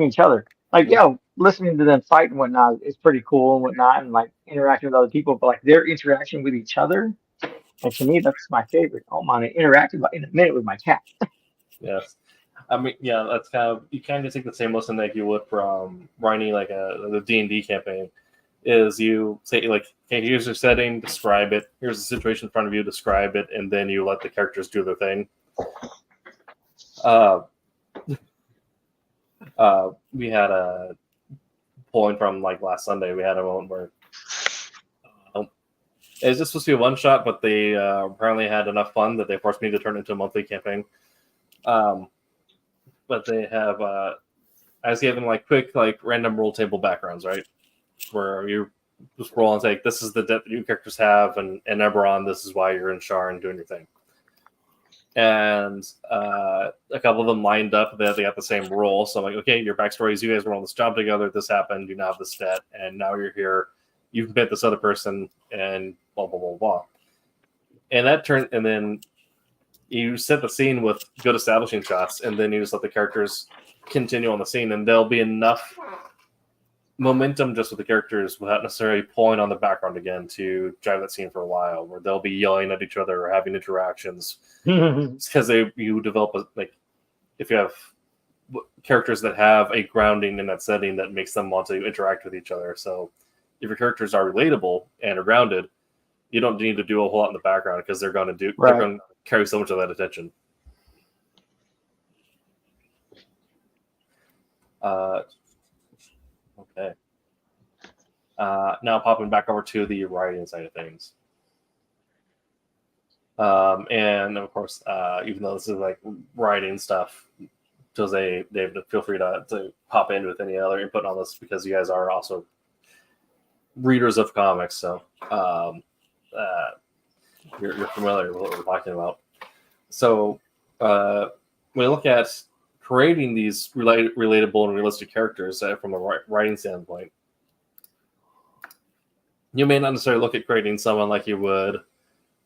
each other. Like, listening to them fight and whatnot is pretty cool and whatnot, and like interacting with other people. But like their interaction with each other, and to me, that's my favorite. Oh man, I interacted in a minute with my cat. Yes. I mean, yeah, that's you kind of take the same lesson that you would from running like the D&D campaign. Is you say like, okay, here's your setting, describe it. Here's the situation in front of you, describe it, and then you let the characters do their thing. We had a pulling from like last Sunday. We had a moment where it was just supposed to be a one shot, but they apparently had enough fun that they forced me to turn it into a monthly campaign. But they have I just gave them like quick like random roll table backgrounds, right? Where you just roll and say, this is the depth that you characters have, and Eberron, this is why you're in Shar and doing your thing. And a couple of them lined up, they got the same role. So I'm like, okay, your backstory is you guys were on this job together, this happened, you now have this stat, and now you're here, you've met this other person, and blah, blah, blah, blah. And that turned, and then you set the scene with good establishing shots, and then you just let the characters continue on the scene, and there'll be enough momentum just with the characters without necessarily pulling on the background again to drive that scene for a while, where they'll be yelling at each other or having interactions. Because you develop if you have characters that have a grounding in that setting that makes them want to interact with each other. So if your characters are relatable and are grounded, you don't need to do a whole lot in the background because they're going to they're going to carry so much of that attention. Okay. Now popping back over to the writing side of things. And of course, even though this is like writing stuff, Jose, David, feel free to pop in with any other input on this because you guys are also readers of comics, so you're familiar with what we're talking about. So when you look at creating these relatable and realistic characters from a writing standpoint, you may not necessarily look at creating someone like you would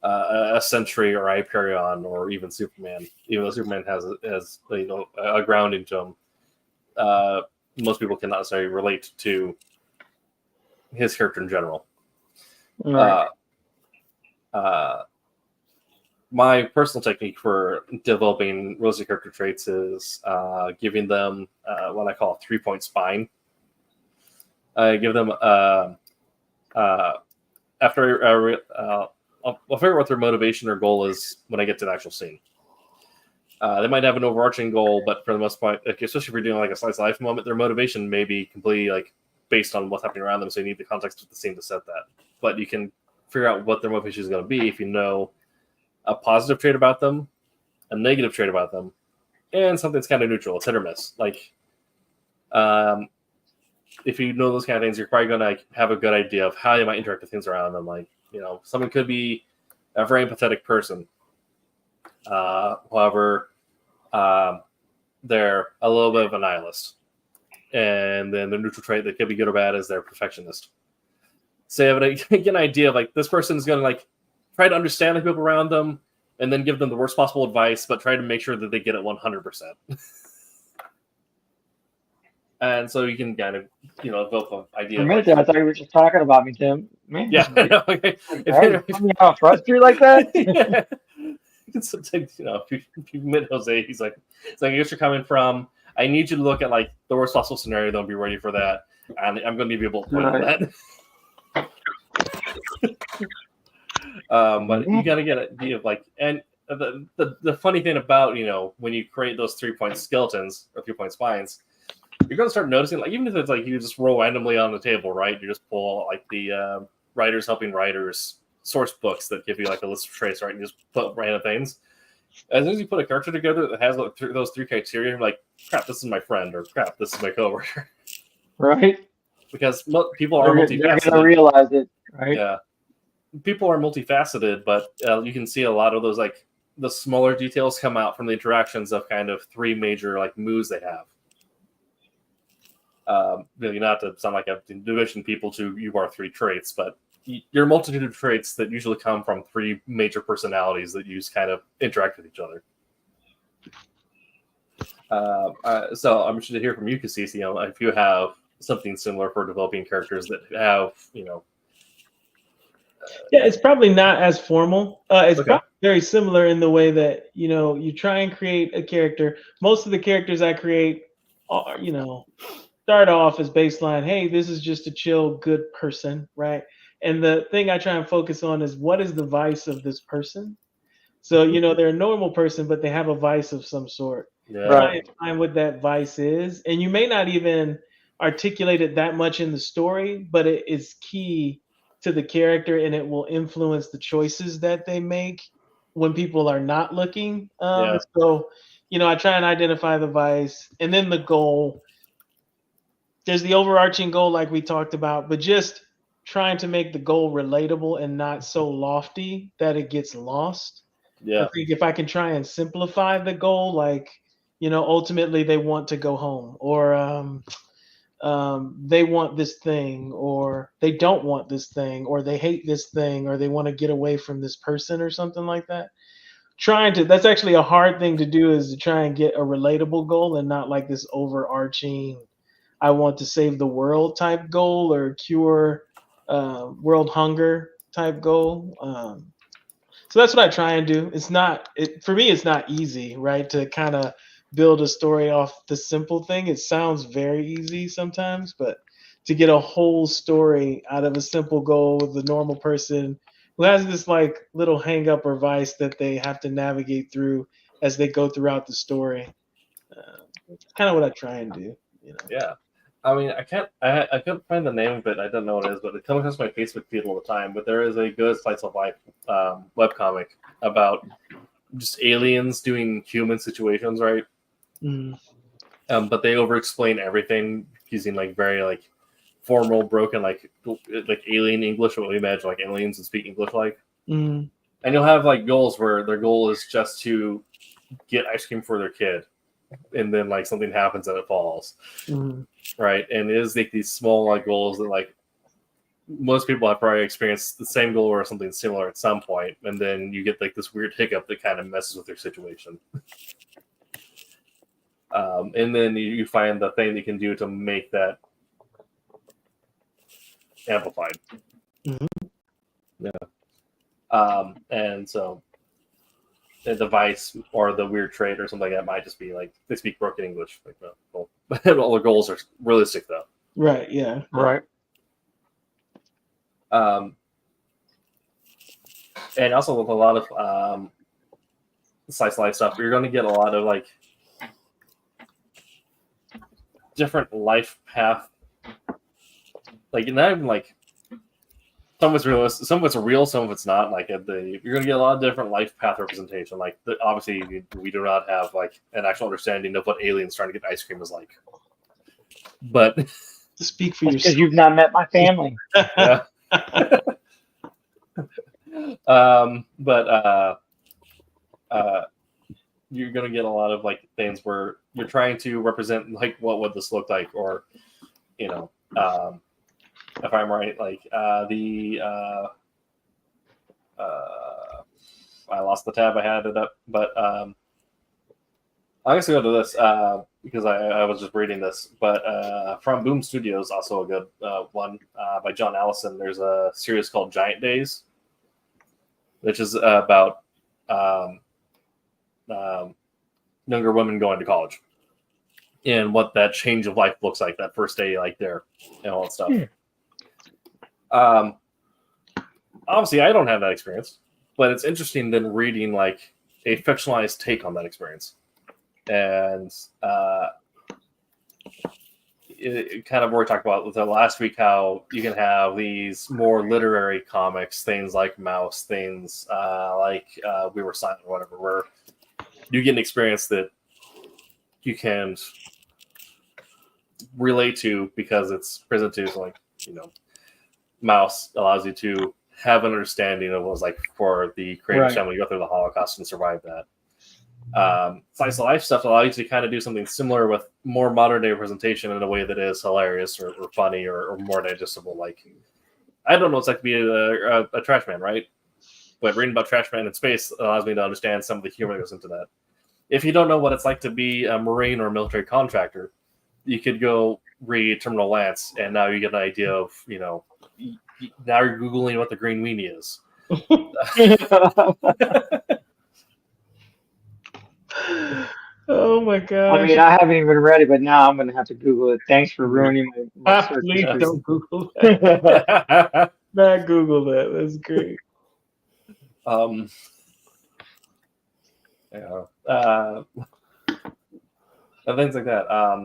a Sentry or Hyperion or even Superman. Even though Superman has a grounding to him, most people cannot necessarily relate to his character in general. Right. My personal technique for developing realistic character traits is giving them what I call a 3-point spine. I give them after I'll figure out what their motivation or goal is when I get to the actual scene. They might have an overarching goal, but for the most part, especially if you're doing like a slice of life moment, their motivation may be completely like based on what's happening around them. So you need the context of the scene to set that. But you can figure out what their motivation is going to be if you know a positive trait about them, a negative trait about them, and something that's kind of neutral. It's hit or miss. Like, if you know those kind of things, you're probably going to have a good idea of how they might interact with things around them. Like, someone could be a very empathetic person. However, they're a little bit of a nihilist. And then the neutral trait that could be good or bad is they're perfectionist. So you get an idea of like this person is going to like try to understand the people around them and then give them the worst possible advice, but try to make sure that they get it 100%. And so you can kind of, develop an idea. For a of minute like, there, I thought you were just talking about me, Tim. Man, yeah. Okay. you tell me how I trust you like that? Yeah. Sometimes, if you met Jose, he's like, I guess you're coming from. I need you to look at like the worst possible scenario. Don't be ready for that, and I'm going to give you a bullet point for that. But you got to get an idea of like, and the funny thing about when you create those 3-point skeletons or 3-point spines, you're going to start noticing like even if it's like you just roll randomly on the table, right? You just pull like the writers helping writers source books that give you like a list of traits, right? And you just put random things. As soon as you put a character together that has like, those 3 criteria, you're like, crap, this is my friend, or crap, this is my coworker. Right? Because people are They're multifaceted. going to realize it, right? Yeah. People are multifaceted, but you can see a lot of those, like, the smaller details come out from the interactions of kind of 3 major, like, moves they have. Not to sound like I've division people to you are 3 traits, but you're a multitude of traits that usually come from 3 major personalities that you kind of interact with each other. So I'm interested to hear from you, Cassis, if you have something similar for developing characters that have, Yeah, it's probably not as formal. It's Okay. probably very similar in the way that, you try and create a character. Most of the characters I create are, start off as baseline, hey, this is just a chill, good person, right? And the thing I try and focus on is what is the vice of this person? So, they're a normal person, but they have a vice of some sort. Yeah. Try and find what that vice is. And you may not even articulate it that much in the story, but it is key to the character and it will influence the choices that they make when people are not looking. So, I try and identify the vice and then the goal. There's the overarching goal like we talked about, but just trying to make the goal relatable and not so lofty that it gets lost. Yeah. I think if I can try and simplify the goal, like, ultimately they want to go home, or they want this thing, or they don't want this thing, or they hate this thing, or they want to get away from this person or something like that. That's actually a hard thing to do, is to try and get a relatable goal and not like this overarching, I want to save the world type goal or cure world hunger type goal. So that's what I try and do. For me, it's not easy, right? To kind of build a story off the simple thing. It sounds very easy sometimes, but to get a whole story out of a simple goal with a normal person who has this like little hang up or vice that they have to navigate through as they go throughout the story. It's kind of what I try and do. Yeah. I mean, I couldn't find the name of it. I don't know what it is, but it comes across my Facebook feed all the time. But there is a good slice of life webcomic about just aliens doing human situations, right? Mm. But they over-explain everything using like very like formal, broken like alien English. What we imagine like aliens and speak English like. Mm. And you'll have like goals where their goal is just to get ice cream for their kid, and then like something happens and it falls. Mm. Right, and it is like these small like goals that like most people have probably experienced the same goal or something similar at some point, and then you get like this weird hiccup that kind of messes with their situation. And then you find the thing that you can do to make that amplified. Mm-hmm. Yeah. And so the device or the weird trait or something like that might just be like they speak broken English. Like, well, all their goals are realistic though. Right. Yeah. Right. And also with a lot of slice of life stuff, you're going to get a lot of like different life path. Like not even like some of it's realistic, some of it's real, some of it's not. Like you're going to get a lot of different life path representation. Like obviously we do not have like an actual understanding of what aliens trying to get ice cream is like. But Speak for Because yourself. you've not met my family. yeah. But you're gonna get a lot of like things where you're trying to represent like what would this look like, or you know, if I'm right, like I lost the tab. I had it up, but I'm just gonna go to this because I was just reading this. But from Boom Studios, also a good one by John Allison. There's a series called Giant Days, which is about younger women going to college and what that change of life looks like that first day, like there, and all that stuff. Obviously, I don't have that experience, but it's interesting then reading like a fictionalized take on that experience, and it kind of what we talked about with the last week, how you can have these more literary comics, things like Mouse, things like We Were Silent, or whatever, where you get an experience that you can relate to because it's presented to, like, Mouse allows you to have an understanding of what it was like for the creative family to go through the Holocaust and survive that. Slice of life stuff allows you to kind of do something similar with more modern day representation in a way that is hilarious or funny or more digestible. Like, I don't know what it's like to be a trash man, right? But reading about trash man in space allows me to understand some of the humor that goes into that. If you don't know what it's like to be a Marine or a military contractor, you could go read Terminal Lance, and now you get an idea of, now you're Googling what the green weenie is. Oh my gosh. I mean, I haven't even read it, but now I'm going to have to Google it. Thanks for ruining my search Please history. don't Google that. Not Google that. That's great. And things like that.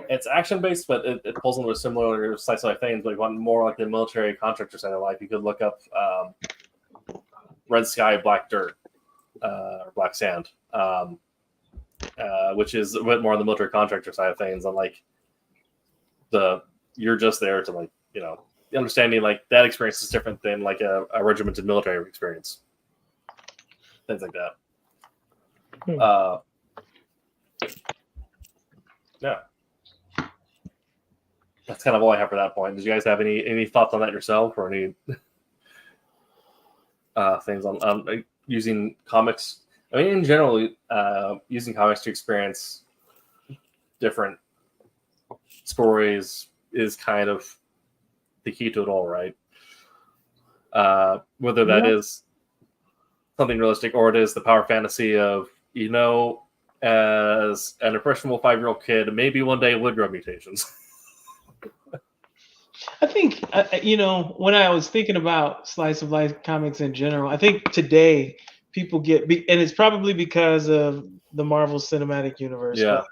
It's action based, but it pulls into similar slice of life things. Like one more like the military contractor side of life, you could look up Red Sky, Black Dirt, or Black Sand, which is a bit more on the military contractor side of things. And like you're just there to like the understanding like that experience is different than like a regimented military experience. Things like that. Yeah. That's kind of all I have for that point. Did you guys have any thoughts on that yourself, or any things on using comics? I mean, in general, using comics to experience different stories is kind of the key to it all, right? Whether that is something realistic or it is the power fantasy of, as an impressionable 5-year-old kid, maybe one day would grow mutations. I think, when I was thinking about slice of life comics in general, I think today people and it's probably because of the Marvel Cinematic Universe. Yeah.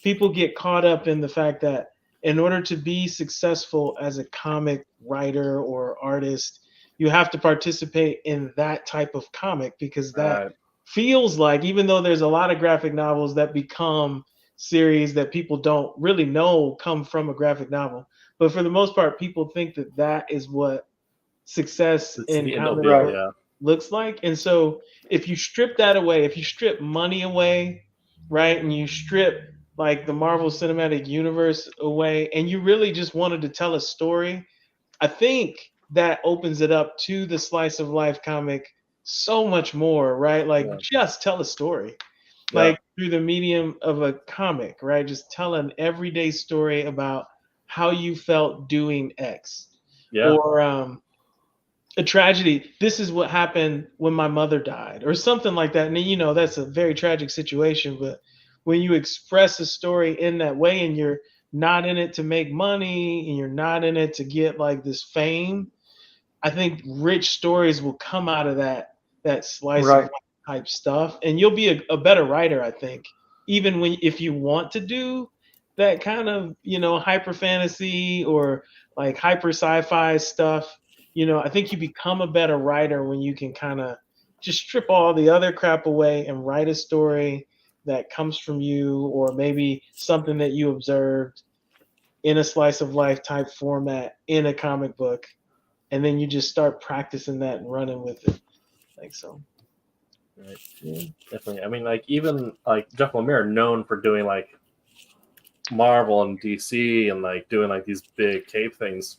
People get caught up in the fact that in order to be successful as a comic writer or artist, you have to participate in that type of comic, because that feels like, even though there's a lot of graphic novels that become series that people don't really know come from a graphic novel, but for the most part, people think that is what success in comic book looks like. And so if you strip that away, if you strip money away, right, and you strip like the Marvel Cinematic Universe away, and you really just wanted to tell a story, I think that opens it up to the slice of life comic so much more, right? Like, just tell a story, like through the medium of a comic, right? Just tell an everyday story about how you felt doing X, or a tragedy. This is what happened when my mother died, or something like that. And that's a very tragic situation, but when you express a story in that way, and you're not in it to make money, and you're not in it to get like this fame, I think rich stories will come out of that slice of life type stuff, and you'll be a better writer, I think, even if you want to do that kind of hyper fantasy or like hyper sci-fi stuff. I think you become a better writer when you can kind of just strip all the other crap away and write a story that comes from you, or maybe something that you observed in a slice of life type format in a comic book, and then you just start practicing that and running with it, like so. Right. Yeah, definitely. I mean, like even like Jeff Lemire, known for doing like Marvel and DC and like doing like these big cave things,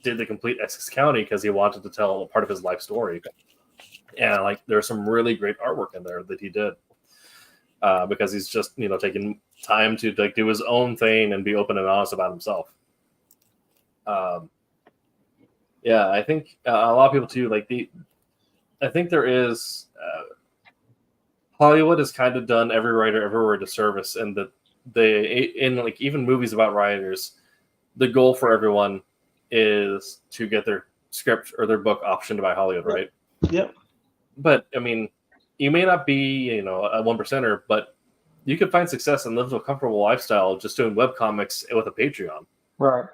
did the complete Essex County because he wanted to tell part of his life story. And like there's some really great artwork in there that he did because he's just taking time to like do his own thing and be open and honest about himself. Yeah, I think a lot of people too I think there is Hollywood has kind of done every writer everywhere a disservice, and that in like even movies about writers, the goal for everyone is to get their script or their book optioned by Hollywood, right? Yep. But I mean, you may not be a 1%er, but you could find success and live a comfortable lifestyle just doing webcomics with a Patreon. Right.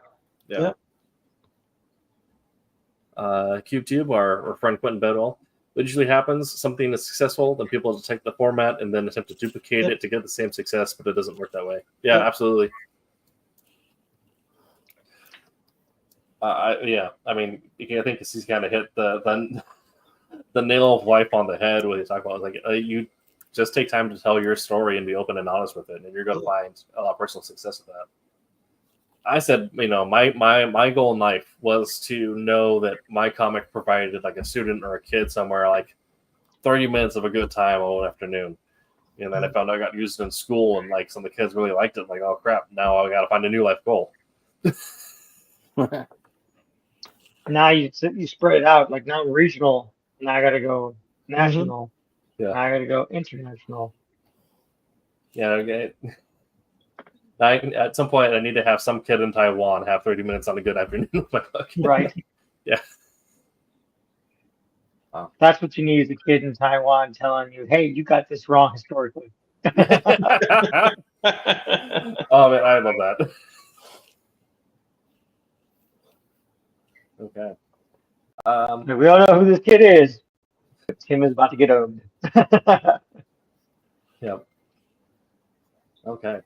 Yeah. CubeTube, our friend Quentin Bedwell. What usually happens, something is successful, then people detect the format and then attempt to duplicate it to get the same success, but it doesn't work that way. Yeah, absolutely. I mean, I think he's kind of hit the nail of life on the head when he talked about like you just take time to tell your story and be open and honest with it, and you're going to find a lot of personal success with that. I said, my goal in life was to know that my comic provided like a student or a kid somewhere like 30 minutes of a good time all afternoon. And then I found out I got used in school and like some of the kids really liked it. Like, oh crap, now I got to find a new life goal. Now you spread it out, like now regional. Now I got to go national. Yeah. Now I got to go international. Yeah. Okay. At some point, I need to have some kid in Taiwan have 30 minutes on a good afternoon with my book. Right. Yeah. Wow. That's what you need is a kid in Taiwan telling you, hey, you got this wrong historically. Oh, man, I love that. Okay. We all know who this kid is. Tim is about to get owned. Yep. Okay.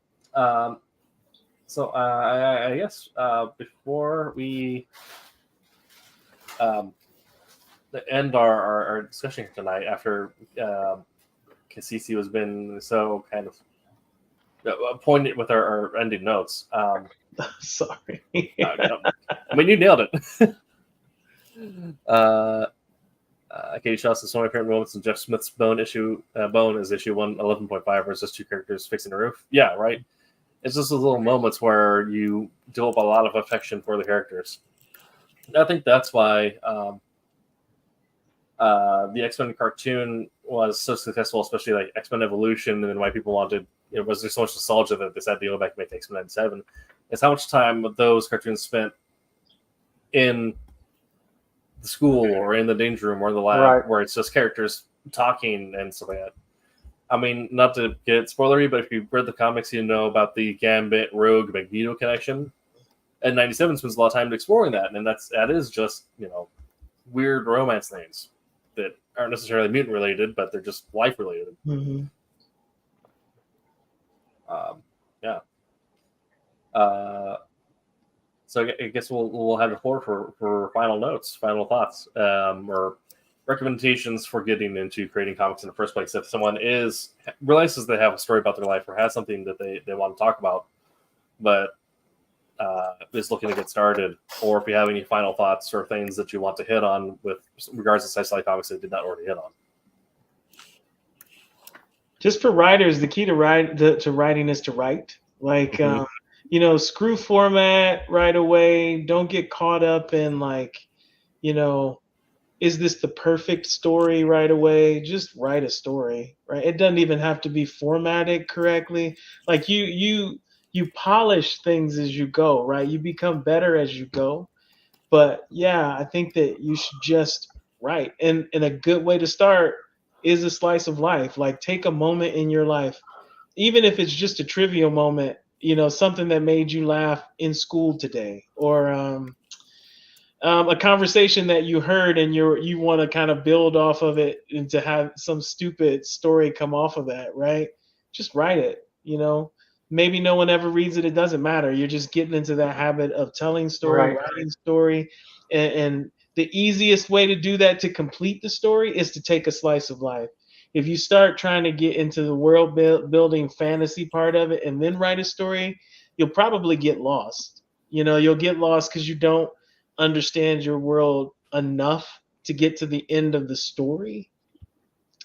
So I guess before we end our discussion here tonight, after Cassisi has been so kind of poignant with our ending notes. Sorry. I mean, you nailed it. Okay, show us the so many apparent moments in Jeff Smith's Bone is issue 111.5 versus two characters fixing a roof. Yeah, right. It's just those little moments where you develop a lot of affection for the characters. I think that's why the X-Men cartoon was so successful, especially like X-Men Evolution, and then why people wanted, was there so much nostalgia that they decided to go back and make X-Men 97, is how much time those cartoons spent in the school or in the danger room or the lab, where it's just characters talking and stuff like that. I mean, not to get spoilery, but if you've read the comics, you know about the Gambit Rogue Magneto connection. And 97 spends a lot of time exploring that, and that is just weird romance things that aren't necessarily mutant related, but they're just life related. Mm-hmm. Yeah. So I guess we'll have the floor for final notes, final thoughts, or recommendations for getting into creating comics in the first place. If someone realizes they have a story about their life or has something that they want to talk about, but is looking to get started, or if you have any final thoughts or things that you want to hit on with regards to sci-fi comics that did not already hit on. Just for writers, the key to writing is to write. Like, screw format right away. Don't get caught up in is this the perfect story right away? Just write a story, right? It doesn't even have to be formatted correctly. Like you polish things as you go, right? You become better as you go. But yeah, I think that you should just write. And a good way to start is a slice of life. Like take a moment in your life, even if it's just a trivial moment, something that made you laugh in school today, or a conversation that you heard and you want to kind of build off of it and to have some stupid story come off of that, right? Just write it, Maybe no one ever reads it. It doesn't matter. You're just getting into that habit of telling story, writing story, and the easiest way to do that to complete the story is to take a slice of life. If you start trying to get into the world building fantasy part of it and then write a story, you'll probably get lost. You'll get lost because you don't understand your world enough to get to the end of the story.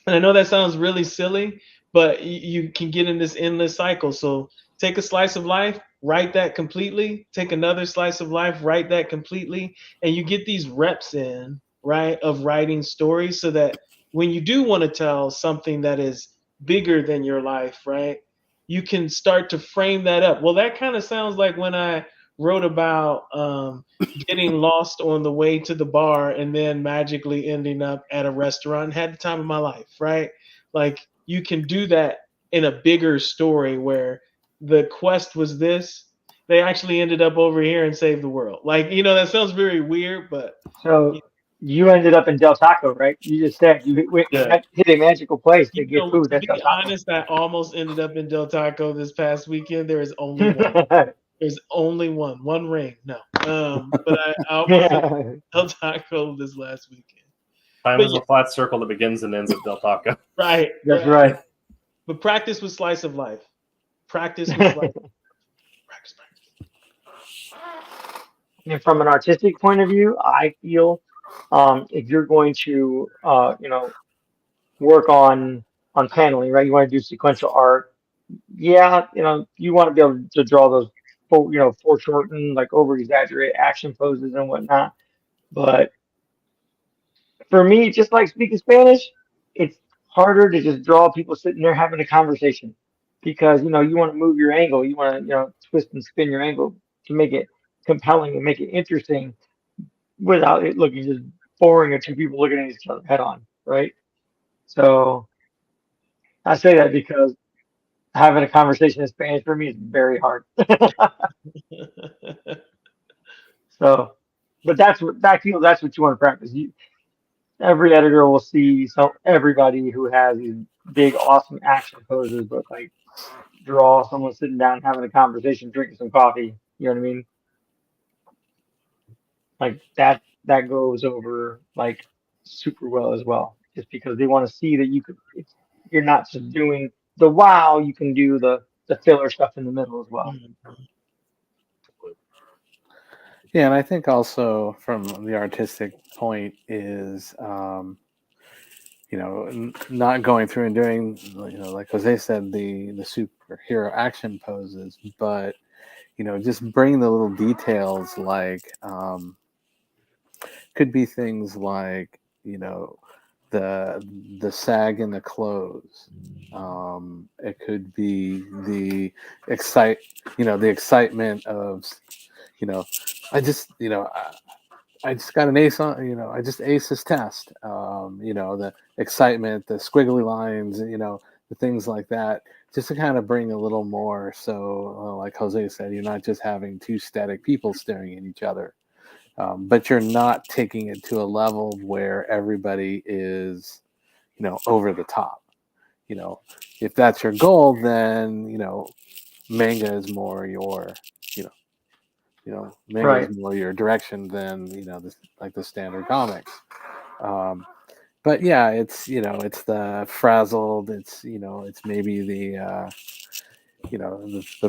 And I know that sounds really silly, but you can get in this endless cycle. So take a slice of life, write that completely, take another slice of life, write that completely, and you get these reps in, right, of writing stories so that when you do want to tell something that is bigger than your life, right, you can start to frame that up. Well, that kind of sounds like when I wrote about getting lost on the way to the bar and then magically ending up at a restaurant and had the time of my life, right? Like you can do that in a bigger story where the quest was this. They actually ended up over here and saved the world. Like, that sounds very weird, but So you ended up in Del Taco, right? You just said you Yeah. hit a magical place to get food. to That's Del be Taco. honest, I almost ended up in Del Taco this past weekend. There is only one. There's only one ring. No. But I almost ended up in Del Taco this last weekend. Time But is yeah, a flat circle that begins and ends at Del Taco. right. That's right. But practice with slice of life. Practice with slice. Practice. And from an artistic point of view, I feel if you're going to work on paneling, right? You want to do sequential art. Yeah, you want to be able to draw those foreshortened, like over exaggerate action poses and whatnot. But for me, just like speaking Spanish, it's harder to just draw people sitting there having a conversation because you want to move your angle, you want to twist and spin your angle to make it compelling and make it interesting without it looking just boring or two people looking at each other head on, right? So I say that because having a conversation in Spanish for me is very hard. So, but that's what you want to practice. Every editor will see everybody who has these big awesome action poses, but like draw someone sitting down having a conversation, drinking some coffee. You know what I mean? Like that goes over like super well as well, just because they want to see that you're not just doing the wow, you can do the filler stuff in the middle as well. Yeah, and I think also from the artistic point is, not going through and doing, like Jose said, the superhero action poses, but just bring the little details, like could be things like the sag in the clothes. It could be the excitement of I just I just got an ace on, I just aced this test. The excitement, the squiggly lines, the things like that, just to kind of bring a little more. So, like Jose said, you're not just having two static people staring at each other, but you're not taking it to a level where everybody is, over the top. If that's your goal, then, manga is more your, manga Right. is more your direction than like the standard comics. But yeah, it's the frazzled. It's maybe the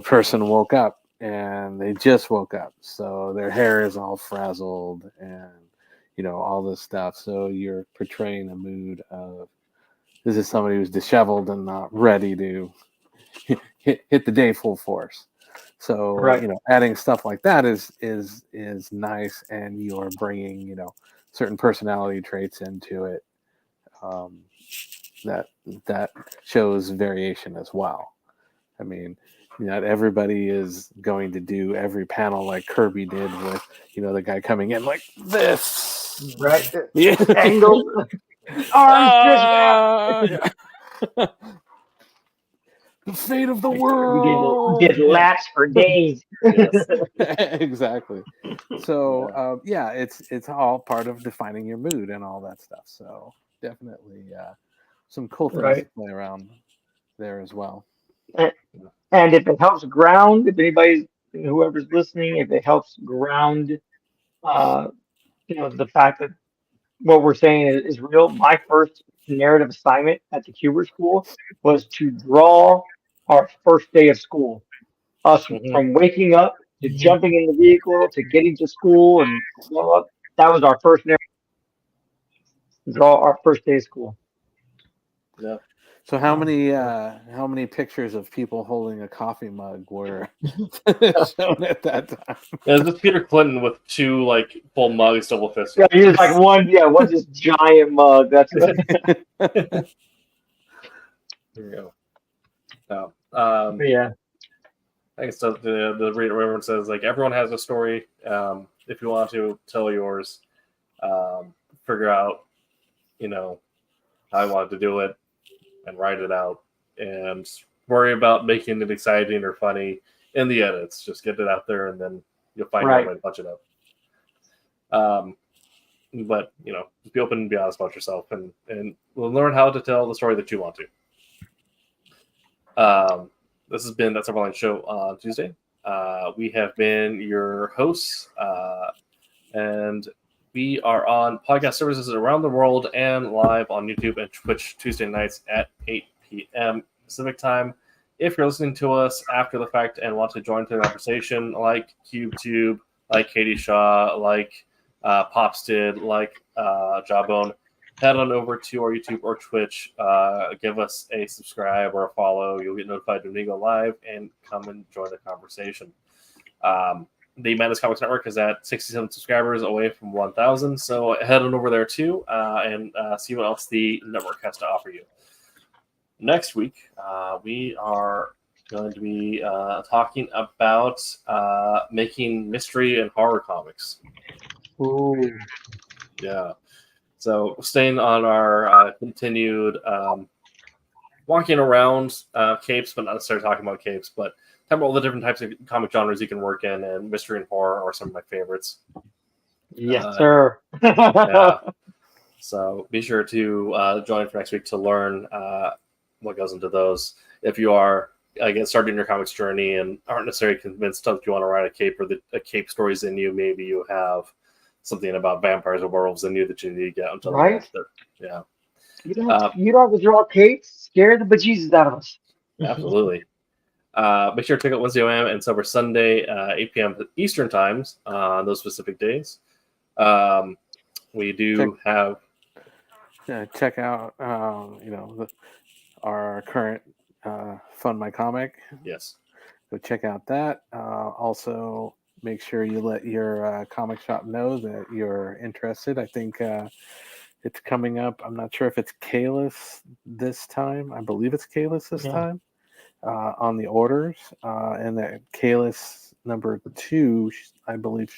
person woke up and they just woke up, so their hair is all frazzled and all this stuff. So you're portraying a mood of this is somebody who's disheveled and not ready to hit the day full force. So Right. adding stuff like that is nice, and you're bringing certain personality traits into it, that shows variation as well. I mean, not everybody is going to do every panel like Kirby did with the guy coming in like this. Right. Yeah. Angle, arms stretched out. Yeah. The fate of the We world. did laps for days. Yes. Exactly. So it's all part of defining your mood and all that stuff. So definitely some cool things to Right. play around there as well. And if it helps ground, if anybody's whoever's listening, if it helps ground the fact that what we're saying is real. My first narrative assignment at the Cuber School was to draw our first day of school. Us Mhm. from waking up to jumping in the vehicle to getting to school and blah, blah. That was our first narrative. Draw our first day of school. Yeah. So how many pictures of people holding a coffee mug were shown at that time? Yeah, it's just Peter Clinton with two like full mugs, double fisted. Yeah, he was like one just giant mug. That's There you go. No. yeah. I guess the reader everyone says like everyone has a story. If you want to tell yours, figure out, how you want to do it, and write it out, and worry about making it exciting or funny in the edits. Just get it out there, and then you'll find out a way to punch it up. But just be open and be honest about yourself, and we'll learn how to tell the story that you want to. This has been That Silverline Show on Tuesday. We have been your hosts, and we are on podcast services around the world and live on YouTube and Twitch Tuesday nights at 8 p.m. Pacific time. If you're listening to us after the fact and want to join the conversation, like CubeTube, like Katie Shaw, like Pops did, like Jawbone, head on over to our YouTube or Twitch. Give us a subscribe or a follow. You'll get notified when we go live and come and join the conversation. The Madness Comics Network is at 67 subscribers away from 1,000, so head on over there too and see what else the network has to offer you. Next week, we are going to be talking about making mystery and horror comics. Ooh. Yeah. So staying on our continued walking around capes, but not necessarily talking about capes, but talking about all the different types of comic genres you can work in, and mystery and horror are some of my favorites. Yes, sir. Yeah. So be sure to join for next week to learn what goes into those. If you are starting your comics journey and aren't necessarily convinced that you want to write a cape or a cape stories in you, maybe you have something about vampires or werewolves in you that you need to get until right. Yeah. You don't have to draw capes. Scare the bejesus out of us. Absolutely. Make sure to check out Wednesday OM and Silver Sunday, 8 p.m. Eastern times on those specific days. We do have. Check out, our current Fund My Comic. Yes. Go check out that. Also, make sure you let your comic shop know that you're interested. I think it's coming up. I'm not sure if it's Kalis this time. I believe it's Kalis this time on the orders. And that Kalis number 2, I believe,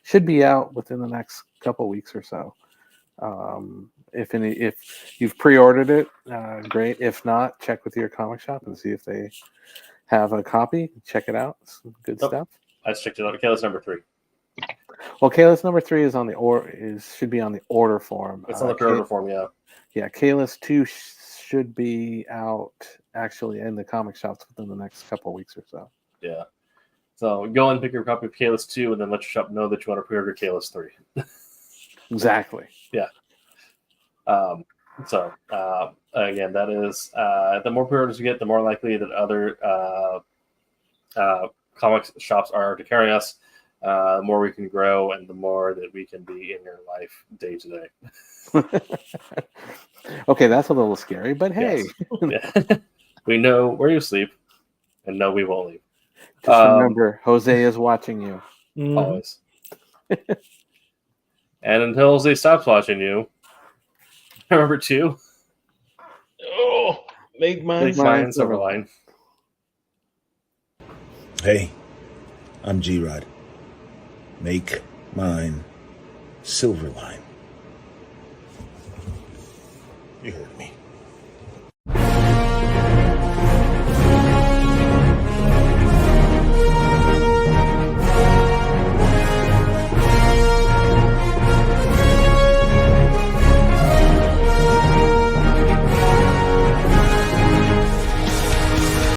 should be out within the next couple weeks or so. If you've pre-ordered it, great. If not, check with your comic shop and see if they have a copy. Check it out. Some good stuff. I just checked it out. Kalis number 3. Well, Kalis number 3 is on should be on the order form. It's on the pre-order form, yeah. Yeah, Kalis 2 should be out actually in the comic shops within the next couple of weeks or so. Yeah. So go and pick your copy of Kalis 2 and then let your shop know that you want to pre-order Kalis 3. Exactly. Yeah. So again, that is the more pre-orders you get, the more likely that other comic shops are to carry us. The more we can grow, and the more that we can be in your life day to day. Okay, that's a little scary, but hey, yes. We know where you sleep, and no, we won't leave. Just remember, Jose is watching you. Always. And until Jose stops watching you, remember to make mine Silverline. Hey, I'm G-Rod. Make mine Silverline. You heard me.